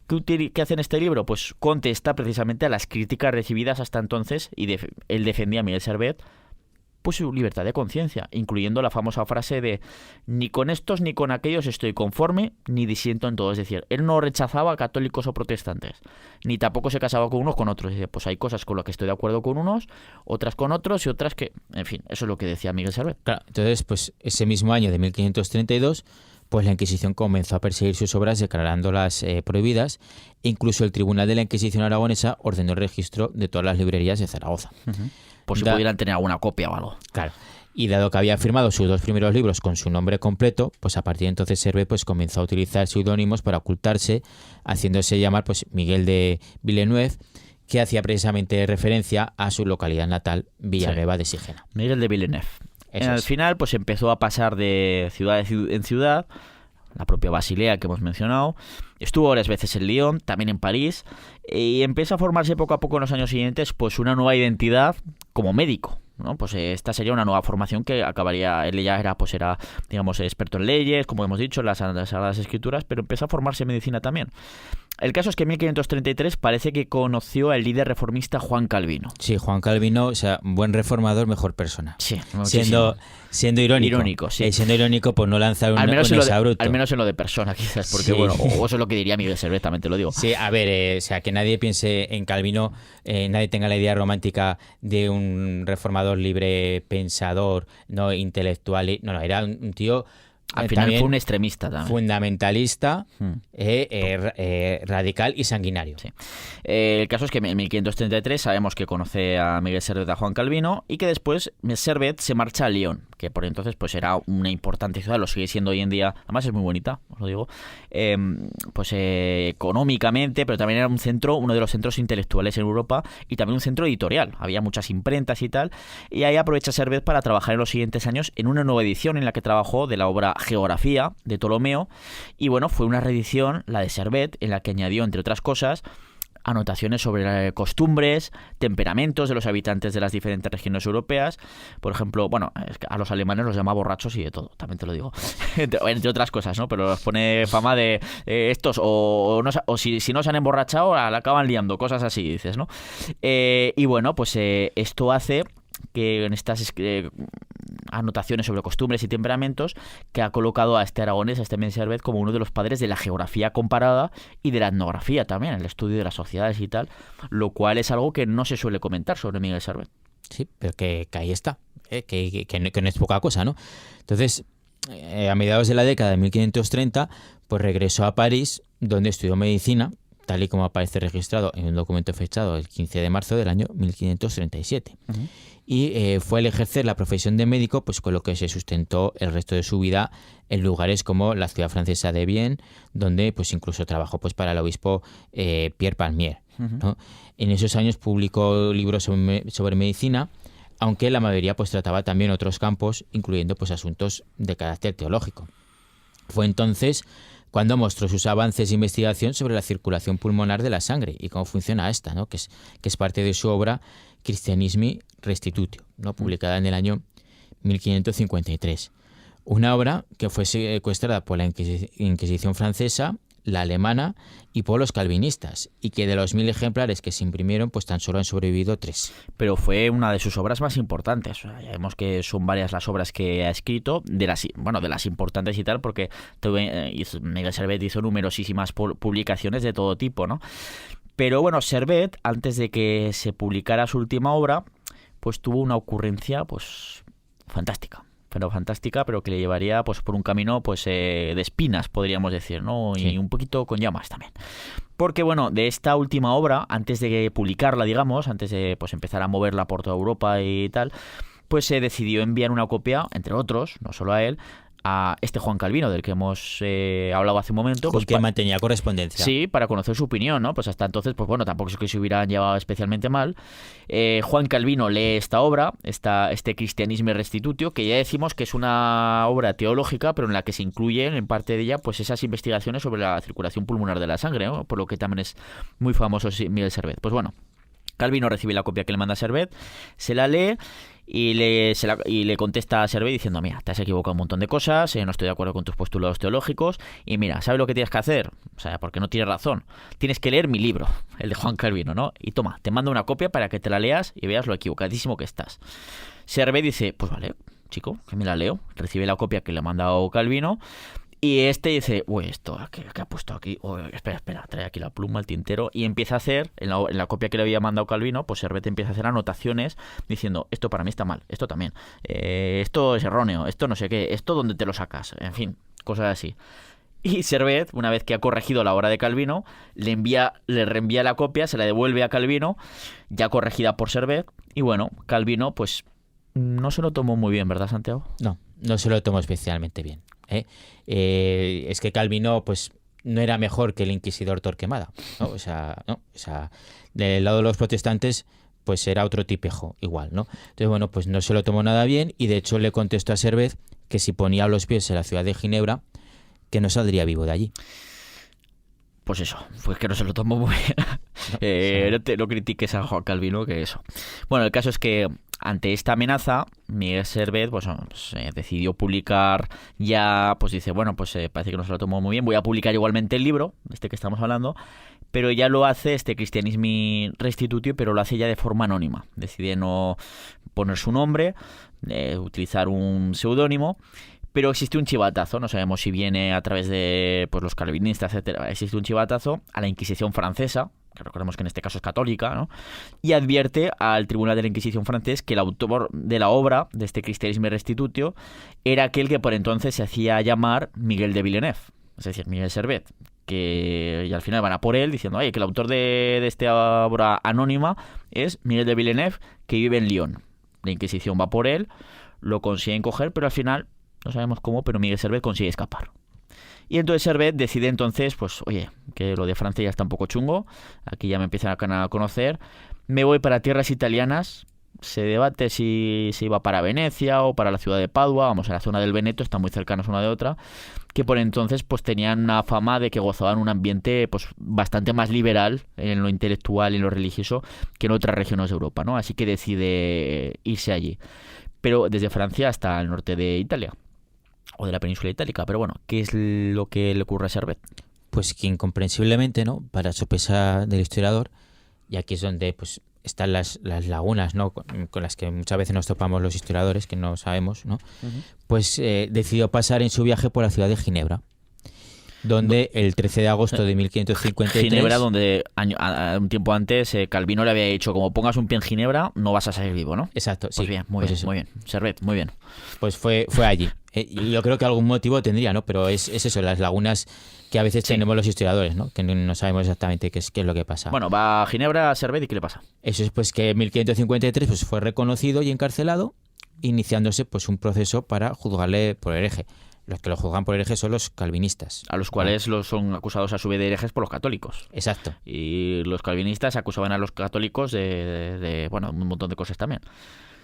¿Qué hace en este libro? Pues contesta precisamente a las críticas recibidas hasta entonces, y él defendía a Miguel Servet pues su libertad de conciencia, incluyendo la famosa frase de ni con estos ni con aquellos estoy conforme, ni disiento en todo. Es decir, él no rechazaba a católicos o protestantes, ni tampoco se casaba con unos con otros. Dice, pues hay cosas con las que estoy de acuerdo con unos, otras con otros y otras que... En fin, eso es lo que decía Miguel Servet. Claro, entonces, pues ese mismo año de 1532, pues la Inquisición comenzó a perseguir sus obras declarándolas prohibidas, e incluso el Tribunal de la Inquisición Aragonesa ordenó el registro de todas las librerías de Zaragoza. Por si pudieran tener alguna copia o algo. Claro. Y dado que había firmado sus 2 primeros libros con su nombre completo, pues a partir de entonces Servet pues comenzó a utilizar seudónimos para ocultarse, haciéndose llamar pues Miguel de Villeneuve, que hacía precisamente referencia a su localidad natal, Villanueva de Sigena. Miguel de Villeneuve. Al Es. final pues empezó a pasar de ciudad en ciudad, la propia Basilea que hemos mencionado. Estuvo varias veces en Lyon, también en París, y empieza a formarse poco a poco en los años siguientes pues una nueva identidad como médico, ¿no? Pues esta sería una nueva formación que acabaría, él ya era digamos, experto en leyes, como hemos dicho, en las Sagradas Escrituras, pero empezó a formarse en medicina también. El caso es que en 1533 parece que conoció al líder reformista Juan Calvino. Sí, Juan Calvino, o sea, buen reformador, mejor persona. Sí, Siendo irónico. Irónico, sí. Siendo irónico por no lanzar un exabrupto. Al menos en lo de persona, quizás, porque Sí. bueno, o eso es lo que diría Miguel Servet, también te lo digo. Sí, a ver, o sea, que nadie piense en Calvino, nadie tenga la idea romántica de un reformador libre pensador, no intelectual. No, era un tío... Al final también fue un extremista también. Fundamentalista, radical y sanguinario. Sí. El caso es que en 1533 sabemos que conoce a Miguel Servet, a Juan Calvino, y que después Servet se marcha a Lyon, que por entonces pues era una importante ciudad, lo sigue siendo hoy en día, además es muy bonita, os lo digo, económicamente, pero también era uno de los centros intelectuales en Europa y también un centro editorial, había muchas imprentas y tal, y ahí aprovecha Servet para trabajar en los siguientes años en una nueva edición en la que trabajó de la obra Geografía de Ptolomeo, y bueno, fue una reedición, la de Servet, en la que añadió, entre otras cosas, anotaciones sobre costumbres, temperamentos de los habitantes de las diferentes regiones europeas. Por ejemplo, bueno, es que a los alemanes los llama borrachos y de todo, también te lo digo. Entre otras cosas, ¿no? Pero los pone fama de estos, o si no se han emborrachado, la acaban liando, cosas así, dices, ¿no? Y bueno, pues esto hace que en estas anotaciones sobre costumbres y temperamentos, que ha colocado a este aragonés, a este Miguel Servet, como uno de los padres de la geografía comparada y de la etnografía también, el estudio de las sociedades y tal, lo cual es algo que no se suele comentar sobre Miguel Servet. Sí, pero que ahí está, que no es poca cosa, ¿no? Entonces, a mediados de la década de 1530, pues regresó a París, donde estudió medicina, tal y como aparece registrado en un documento fechado el 15 de marzo del año 1537. Uh-huh. Y fue al ejercer la profesión de médico, pues con lo que se sustentó el resto de su vida en lugares como la ciudad francesa de Vienne, donde pues incluso trabajó pues para el obispo Pierre Palmier, ¿no? Uh-huh. En esos años publicó libros sobre medicina, aunque la mayoría pues trataba también otros campos, incluyendo pues asuntos de carácter teológico. Fue entonces cuando mostró sus avances de investigación sobre la circulación pulmonar de la sangre y cómo funciona esta, ¿no? que es parte de su obra Christianismi Restitutio, ¿no? Publicada en el año 1553. Una obra que fue secuestrada por la Inquisición francesa, la alemana y por los calvinistas, y que de los 1000 ejemplares que se imprimieron, pues tan solo han sobrevivido 3. Pero fue una de sus obras más importantes. O sea, ya vemos que son varias las obras que ha escrito, de las importantes y tal, porque Miguel Servet hizo numerosísimas publicaciones de todo tipo, ¿no? Pero bueno, Servet, antes de que se publicara su última obra, pues tuvo una ocurrencia pues fantástica. pero fantástica, pero que le llevaría pues por un camino pues de espinas, podríamos decir, ¿no? Y Sí. un poquito con llamas también. Porque, bueno, de esta última obra, antes de publicarla, digamos, antes de pues empezar a moverla por toda Europa y tal, pues se decidió enviar una copia, entre otros, no solo a él, a este Juan Calvino, del que hemos hablado hace un momento. Con Pues, quien mantenía correspondencia. sí, para conocer su opinión, ¿no? Pues hasta entonces, pues bueno, tampoco es que se hubieran llevado especialmente mal. Juan Calvino lee esta obra, este Christianisme Restitutio, que ya decimos que es una obra teológica, pero en la que se incluyen, en parte de ella, pues esas investigaciones sobre la circulación pulmonar de la sangre, ¿no? Por lo que también es muy famoso Miguel Servet. Pues bueno, Calvino recibe la copia que le manda Servet, se la lee y le contesta a Servet diciendo: mira, te has equivocado un montón de cosas, no estoy de acuerdo con tus postulados teológicos, y mira, ¿sabes lo que tienes que hacer? O sea, porque no tienes razón. Tienes que leer mi libro, el de Juan Calvino, ¿no? Y toma, te mando una copia para que te la leas y veas lo equivocadísimo que estás. Servet dice: pues vale, chico, que me la leo. Recibe la copia que le ha mandado Calvino. Y este dice: uy, esto, ¿qué ha puesto aquí? Uy, espera, trae aquí la pluma, el tintero. Y empieza a hacer, en la copia que le había mandado Calvino, pues Servet empieza a hacer anotaciones diciendo: esto para mí está mal, esto también, esto es erróneo, esto no sé qué, esto dónde te lo sacas, en fin, cosas así. Y Servet, una vez que ha corregido la obra de Calvino, le reenvía la copia, se la devuelve a Calvino, ya corregida por Servet. Y bueno, Calvino, pues no se lo tomó muy bien, ¿verdad, Santiago? No se lo tomó especialmente bien. Es que Calvino, pues, no era mejor que el inquisidor Torquemada, ¿no? O sea, del lado de los protestantes, pues era otro tipejo igual, ¿no? Entonces, bueno, pues no se lo tomó nada bien y de hecho le contestó a Servet que si ponía los pies en la ciudad de Ginebra, que no saldría vivo de allí. Pues eso, pues que no se lo tomó muy bien. No critiques a Juan Calvino, que eso. Bueno, el caso es que ante esta amenaza, Miguel Servet pues, decidió publicar ya, pues dice, bueno, pues parece que no se lo tomó muy bien, voy a publicar igualmente el libro, este que estamos hablando, pero ya lo hace este Christianisme Restitutio, pero lo hace ya de forma anónima. Decide no poner su nombre, utilizar un seudónimo. Pero existe un chivatazo, no sabemos si viene a través de pues, los calvinistas, etcétera. Existe un chivatazo a la Inquisición francesa, que recordemos que en este caso es católica, ¿no? Y advierte al Tribunal de la Inquisición francés que el autor de la obra, de este Christianisme Restitutio, era aquel que por entonces se hacía llamar Miguel de Villeneuve, es decir, Miguel Servet. Y al final van a por él diciendo: oye, que el autor de esta obra anónima es Miguel de Villeneuve, que vive en Lyon. La Inquisición va por él, lo consiguen coger, pero al final no sabemos cómo, pero Miguel Servet consigue escapar. Y entonces Servet decide entonces, pues, oye, que lo de Francia ya está un poco chungo, aquí ya me empiezan a conocer, me voy para tierras italianas. Se debate si se iba para Venecia o para la ciudad de Padua, vamos, en la zona del Veneto, están muy cercanos una de otra, que por entonces pues tenían una fama de que gozaban un ambiente pues bastante más liberal en lo intelectual y en lo religioso que en otras regiones de Europa, ¿no? Así que decide irse allí, pero desde Francia hasta el norte de Italia, o de la península itálica. Pero bueno, ¿qué es lo que le ocurre a Servet? Pues que incomprensiblemente, ¿no? Para sorpresa del historiador, y aquí es donde pues están las lagunas, ¿no? Con las que muchas veces nos topamos los historiadores, que no sabemos, ¿no? Pues decidió pasar en su viaje por la ciudad de Ginebra, donde el 13 de agosto de 1553... Ginebra, donde un tiempo antes Calvino le había dicho: como pongas un pie en Ginebra, no vas a salir vivo, ¿no? Exacto, Pues sí. bien, muy Pues bien, eso. muy bien. Servet, muy bien. Pues fue allí. Y yo creo que algún motivo tendría, ¿no? Pero es eso, las lagunas que a veces tenemos los historiadores, ¿no? Que no sabemos exactamente qué es lo que pasa. Bueno, va a Ginebra, a Servet, ¿y qué le pasa? Eso es pues que en 1553 pues, fue reconocido y encarcelado, iniciándose pues un proceso para juzgarle por hereje. Los que lo juzgan por hereje son los calvinistas. A los cuales los son acusados a su vez de herejes por los católicos. Exacto. Y los calvinistas acusaban a los católicos de bueno, un montón de cosas también.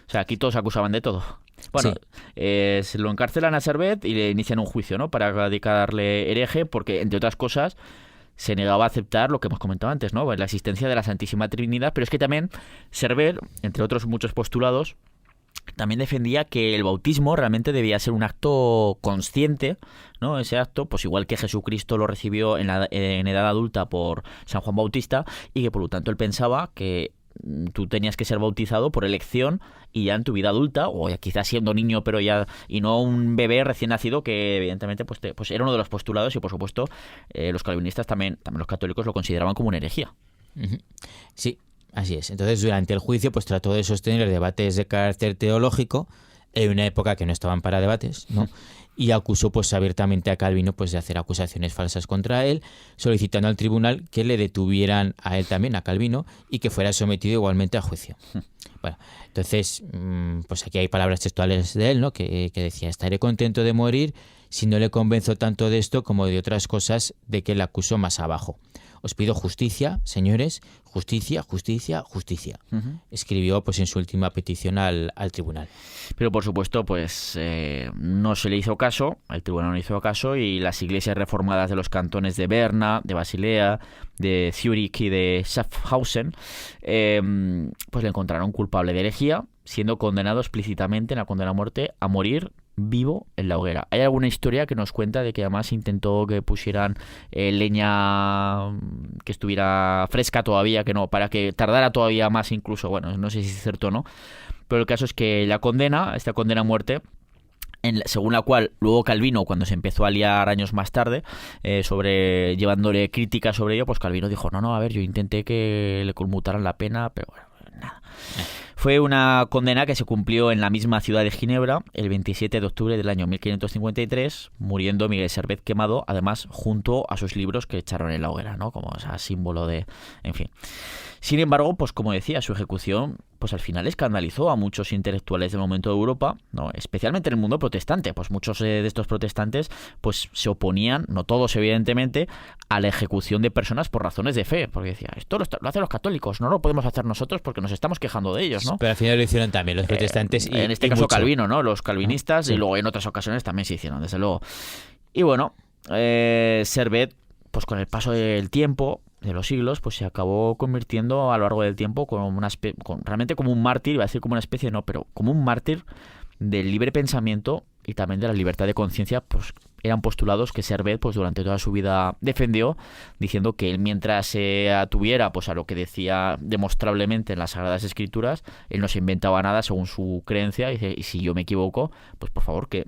O sea, aquí todos acusaban de todo. Bueno, se lo encarcelan a Servet y le inician un juicio, ¿no? Para dedicarle hereje, porque, entre otras cosas, se negaba a aceptar lo que hemos comentado antes, ¿no? La existencia de la Santísima Trinidad, pero es que también Servet, entre otros muchos postulados, también defendía que el bautismo realmente debía ser un acto consciente, ¿no? Ese acto, pues igual que Jesucristo lo recibió en edad adulta por San Juan Bautista, y que por lo tanto él pensaba que tú tenías que ser bautizado por elección y ya en tu vida adulta, o ya quizás siendo niño, pero ya, y no un bebé recién nacido, que evidentemente pues era uno de los postulados, y por supuesto los calvinistas también los católicos lo consideraban como una herejía. Uh-huh. Sí, así es. Entonces, durante el juicio, pues trató de sostener debates de carácter teológico en una época que no estaban para debates, ¿no? Y acusó pues abiertamente a Calvino pues de hacer acusaciones falsas contra él, solicitando al tribunal que le detuvieran a él también, a Calvino, y que fuera sometido igualmente a juicio. Bueno, entonces, pues aquí hay palabras textuales de él, ¿no? Que decía: estaré contento de morir si no le convenzo tanto de esto como de otras cosas de que le acuso más abajo. Os pido justicia, señores, justicia, justicia, justicia. Escribió pues en su última petición al tribunal. Pero por supuesto, pues no se le hizo caso, el tribunal no hizo caso, y las iglesias reformadas de los cantones de Berna, de Basilea, de Zúrich y de Schaffhausen, pues le encontraron culpable de herejía, siendo condenado explícitamente en la condena a muerte a morir vivo en la hoguera. Hay alguna historia que nos cuenta de que además intentó que pusieran leña que estuviera fresca todavía, que no, para que tardara todavía más incluso. Bueno, no sé si es cierto o no, pero el caso es que esta condena a muerte, según la cual luego Calvino, cuando se empezó a liar años más tarde, llevándole críticas sobre ello, pues Calvino dijo: no, a ver, yo intenté que le conmutaran la pena, pero bueno, nada. Fue una condena que se cumplió en la misma ciudad de Ginebra el 27 de octubre del año 1553, muriendo Miguel Servet quemado, además junto a sus libros que echaron en la hoguera, ¿no? Como ese símbolo de... En fin. Sin embargo, pues como decía, su ejecución pues al final escandalizó a muchos intelectuales del momento de Europa, ¿no? Especialmente en el mundo protestante. Pues muchos de estos protestantes pues se oponían, no todos evidentemente, a la ejecución de personas por razones de fe, porque decía: esto lo hacen los católicos, no lo podemos hacer nosotros porque nos estamos quejando de ellos, ¿no? Pero al final lo hicieron también los protestantes en este caso mucho. Calvino, ¿no? Los calvinistas, sí. Y luego en otras ocasiones también se hicieron, desde luego. Y bueno, Servet, pues con el paso del tiempo, de los siglos, pues se acabó convirtiendo a lo largo del tiempo realmente como un mártir, iba a decir como una especie, no, pero como un mártir del libre pensamiento y también de la libertad de conciencia. Pues eran postulados que Servet pues durante toda su vida defendió, diciendo que él, mientras se atuviera pues a lo que decía demostrablemente en las Sagradas Escrituras, él no se inventaba nada según su creencia, y dice: y si yo me equivoco, pues por favor que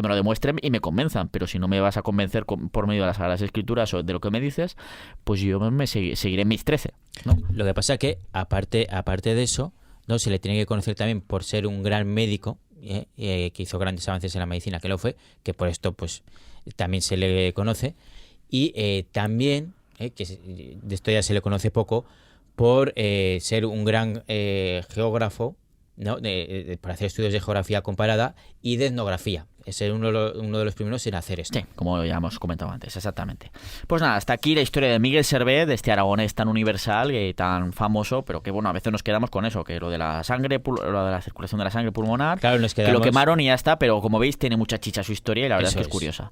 me lo demuestren y me convenzan, pero si no me vas a convencer por medio de las Sagradas Escrituras o de lo que me dices, pues yo me seguiré en mis 13, ¿no? Lo que pasa es que aparte de eso, ¿no? Se le tiene que conocer también por ser un gran médico, que hizo grandes avances en la medicina, que lo fue, que por esto pues también se le conoce, y también, que de esto ya se le conoce poco, por ser un gran geógrafo, ¿no? Para hacer estudios de geografía comparada y de etnografía. Es uno de los primeros en hacer esto. Sí, como ya hemos comentado antes, exactamente. Pues nada, hasta aquí la historia de Miguel Servet, de este aragonés tan universal y tan famoso, pero que bueno, a veces nos quedamos con eso, que lo de la sangre, lo de la circulación de la sangre pulmonar, claro, nos quedamos... que lo quemaron y ya está, pero como veis tiene mucha chicha su historia y la verdad es que es curiosa.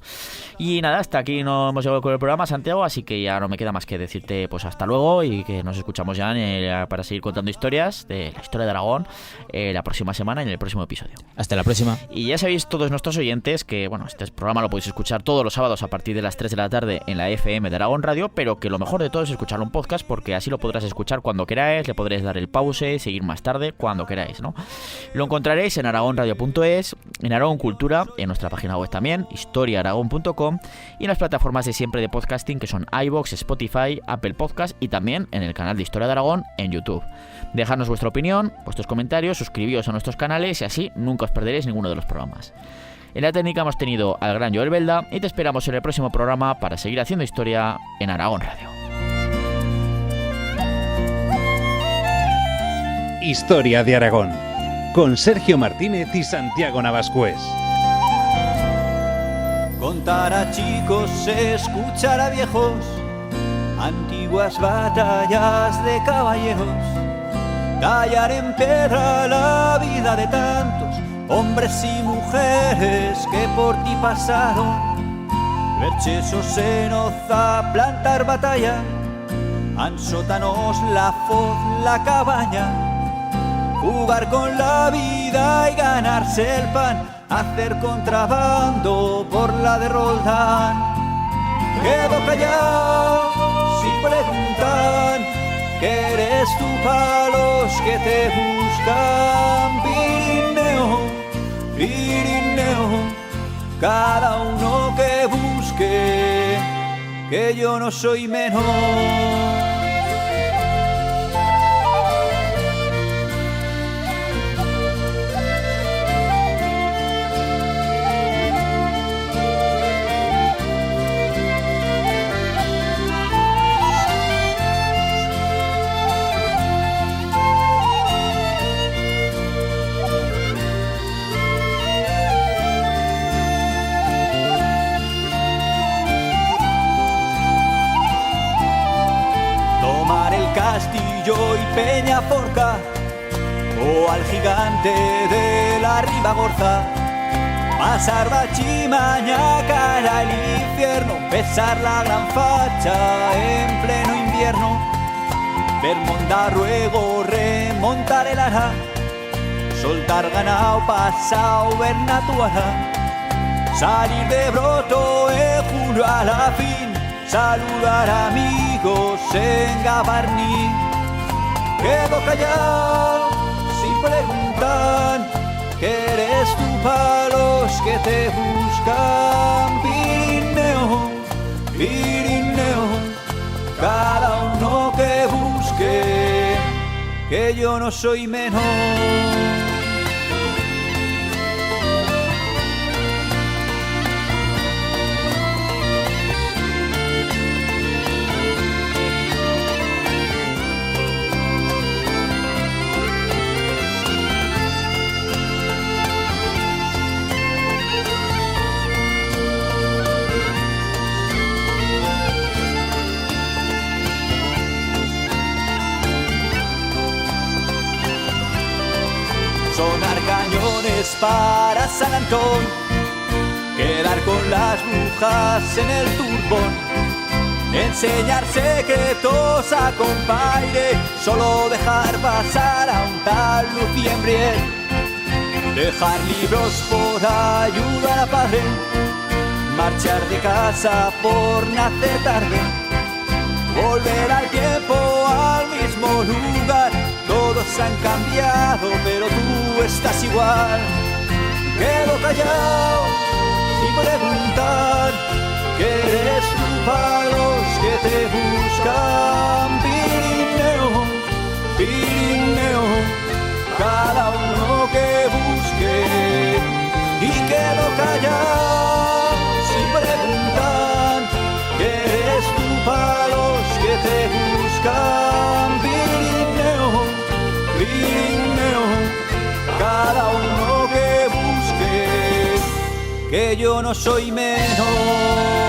Y nada, hasta aquí no hemos llegado con el programa, Santiago, así que ya no me queda más que decirte pues hasta luego, y que nos escuchamos ya para seguir contando historias de la historia de Aragón la próxima semana, en el próximo episodio. Hasta la próxima. Y ya sabéis todos nuestros oyentes que bueno, este programa lo podéis escuchar todos los sábados a partir de las 3 de la tarde en la FM de Aragón Radio, pero que lo mejor de todo es escucharlo en podcast, porque así lo podrás escuchar cuando queráis, le podréis dar el pause, seguir más tarde, cuando queráis, ¿no? Lo encontraréis en aragonradio.es, en Aragón Cultura, en nuestra página web también, historiaaragón.com, y en las plataformas de siempre de podcasting que son iVoox, Spotify, Apple Podcast, y también en el canal de Historia de Aragón en YouTube. Dejadnos vuestra opinión, vuestros comentarios, suscribíos a nuestros canales y así nunca os perderéis ninguno de los programas. En la técnica hemos tenido al gran Joel Belda y te esperamos en el próximo programa para seguir haciendo historia en Aragón Radio. Historia de Aragón, con Sergio Martínez y Santiago Navascués. Contar a chicos, escuchar a viejos, antiguas batallas de caballeros, tallar en piedra la vida de tantos hombres y mujeres que por ti pasaron, ver chesos en Oza, plantar batalla, en sótanos la foz, la cabaña, jugar con la vida y ganarse el pan, hacer contrabando por la de Roldán. Quedo callado si preguntan que eres tú para los que te buscan. Pirineo, cada uno que busque, que yo no soy menor. Castillo y Peñaforca, o al gigante de la Ribagorza. Pasar Bachimañaca era el infierno, besar la Gran Facha en pleno invierno, ver Mondarruego, remontar el Ara, soltar ganao, pasao, ver Natuara, salir de Broto en julio a la fin, saludar amigos en Gavarní. Quedo callado si preguntan que eres tú para los que te buscan. Pirineo, Pirineo, cada uno que busque, que yo no soy menos. Sonar cañones para San Antón, quedar con las brujas en el turbón, enseñar secretos a compaire, solo dejar pasar a un tal Luciembriel, dejar libros por ayudar a padre, marchar de casa por nacer tarde, volver al tiempo al mismo lugar. Todos han cambiado, pero tú estás igual. Quedo callado sin preguntar, que eres tú para los que te buscan. Pirineo, Pirineo, cada uno que busque. Y quedo callado sin preguntar, que eres tú para los que te buscan. Pirineo, Pirineo, cada uno que busque, que yo no soy menos.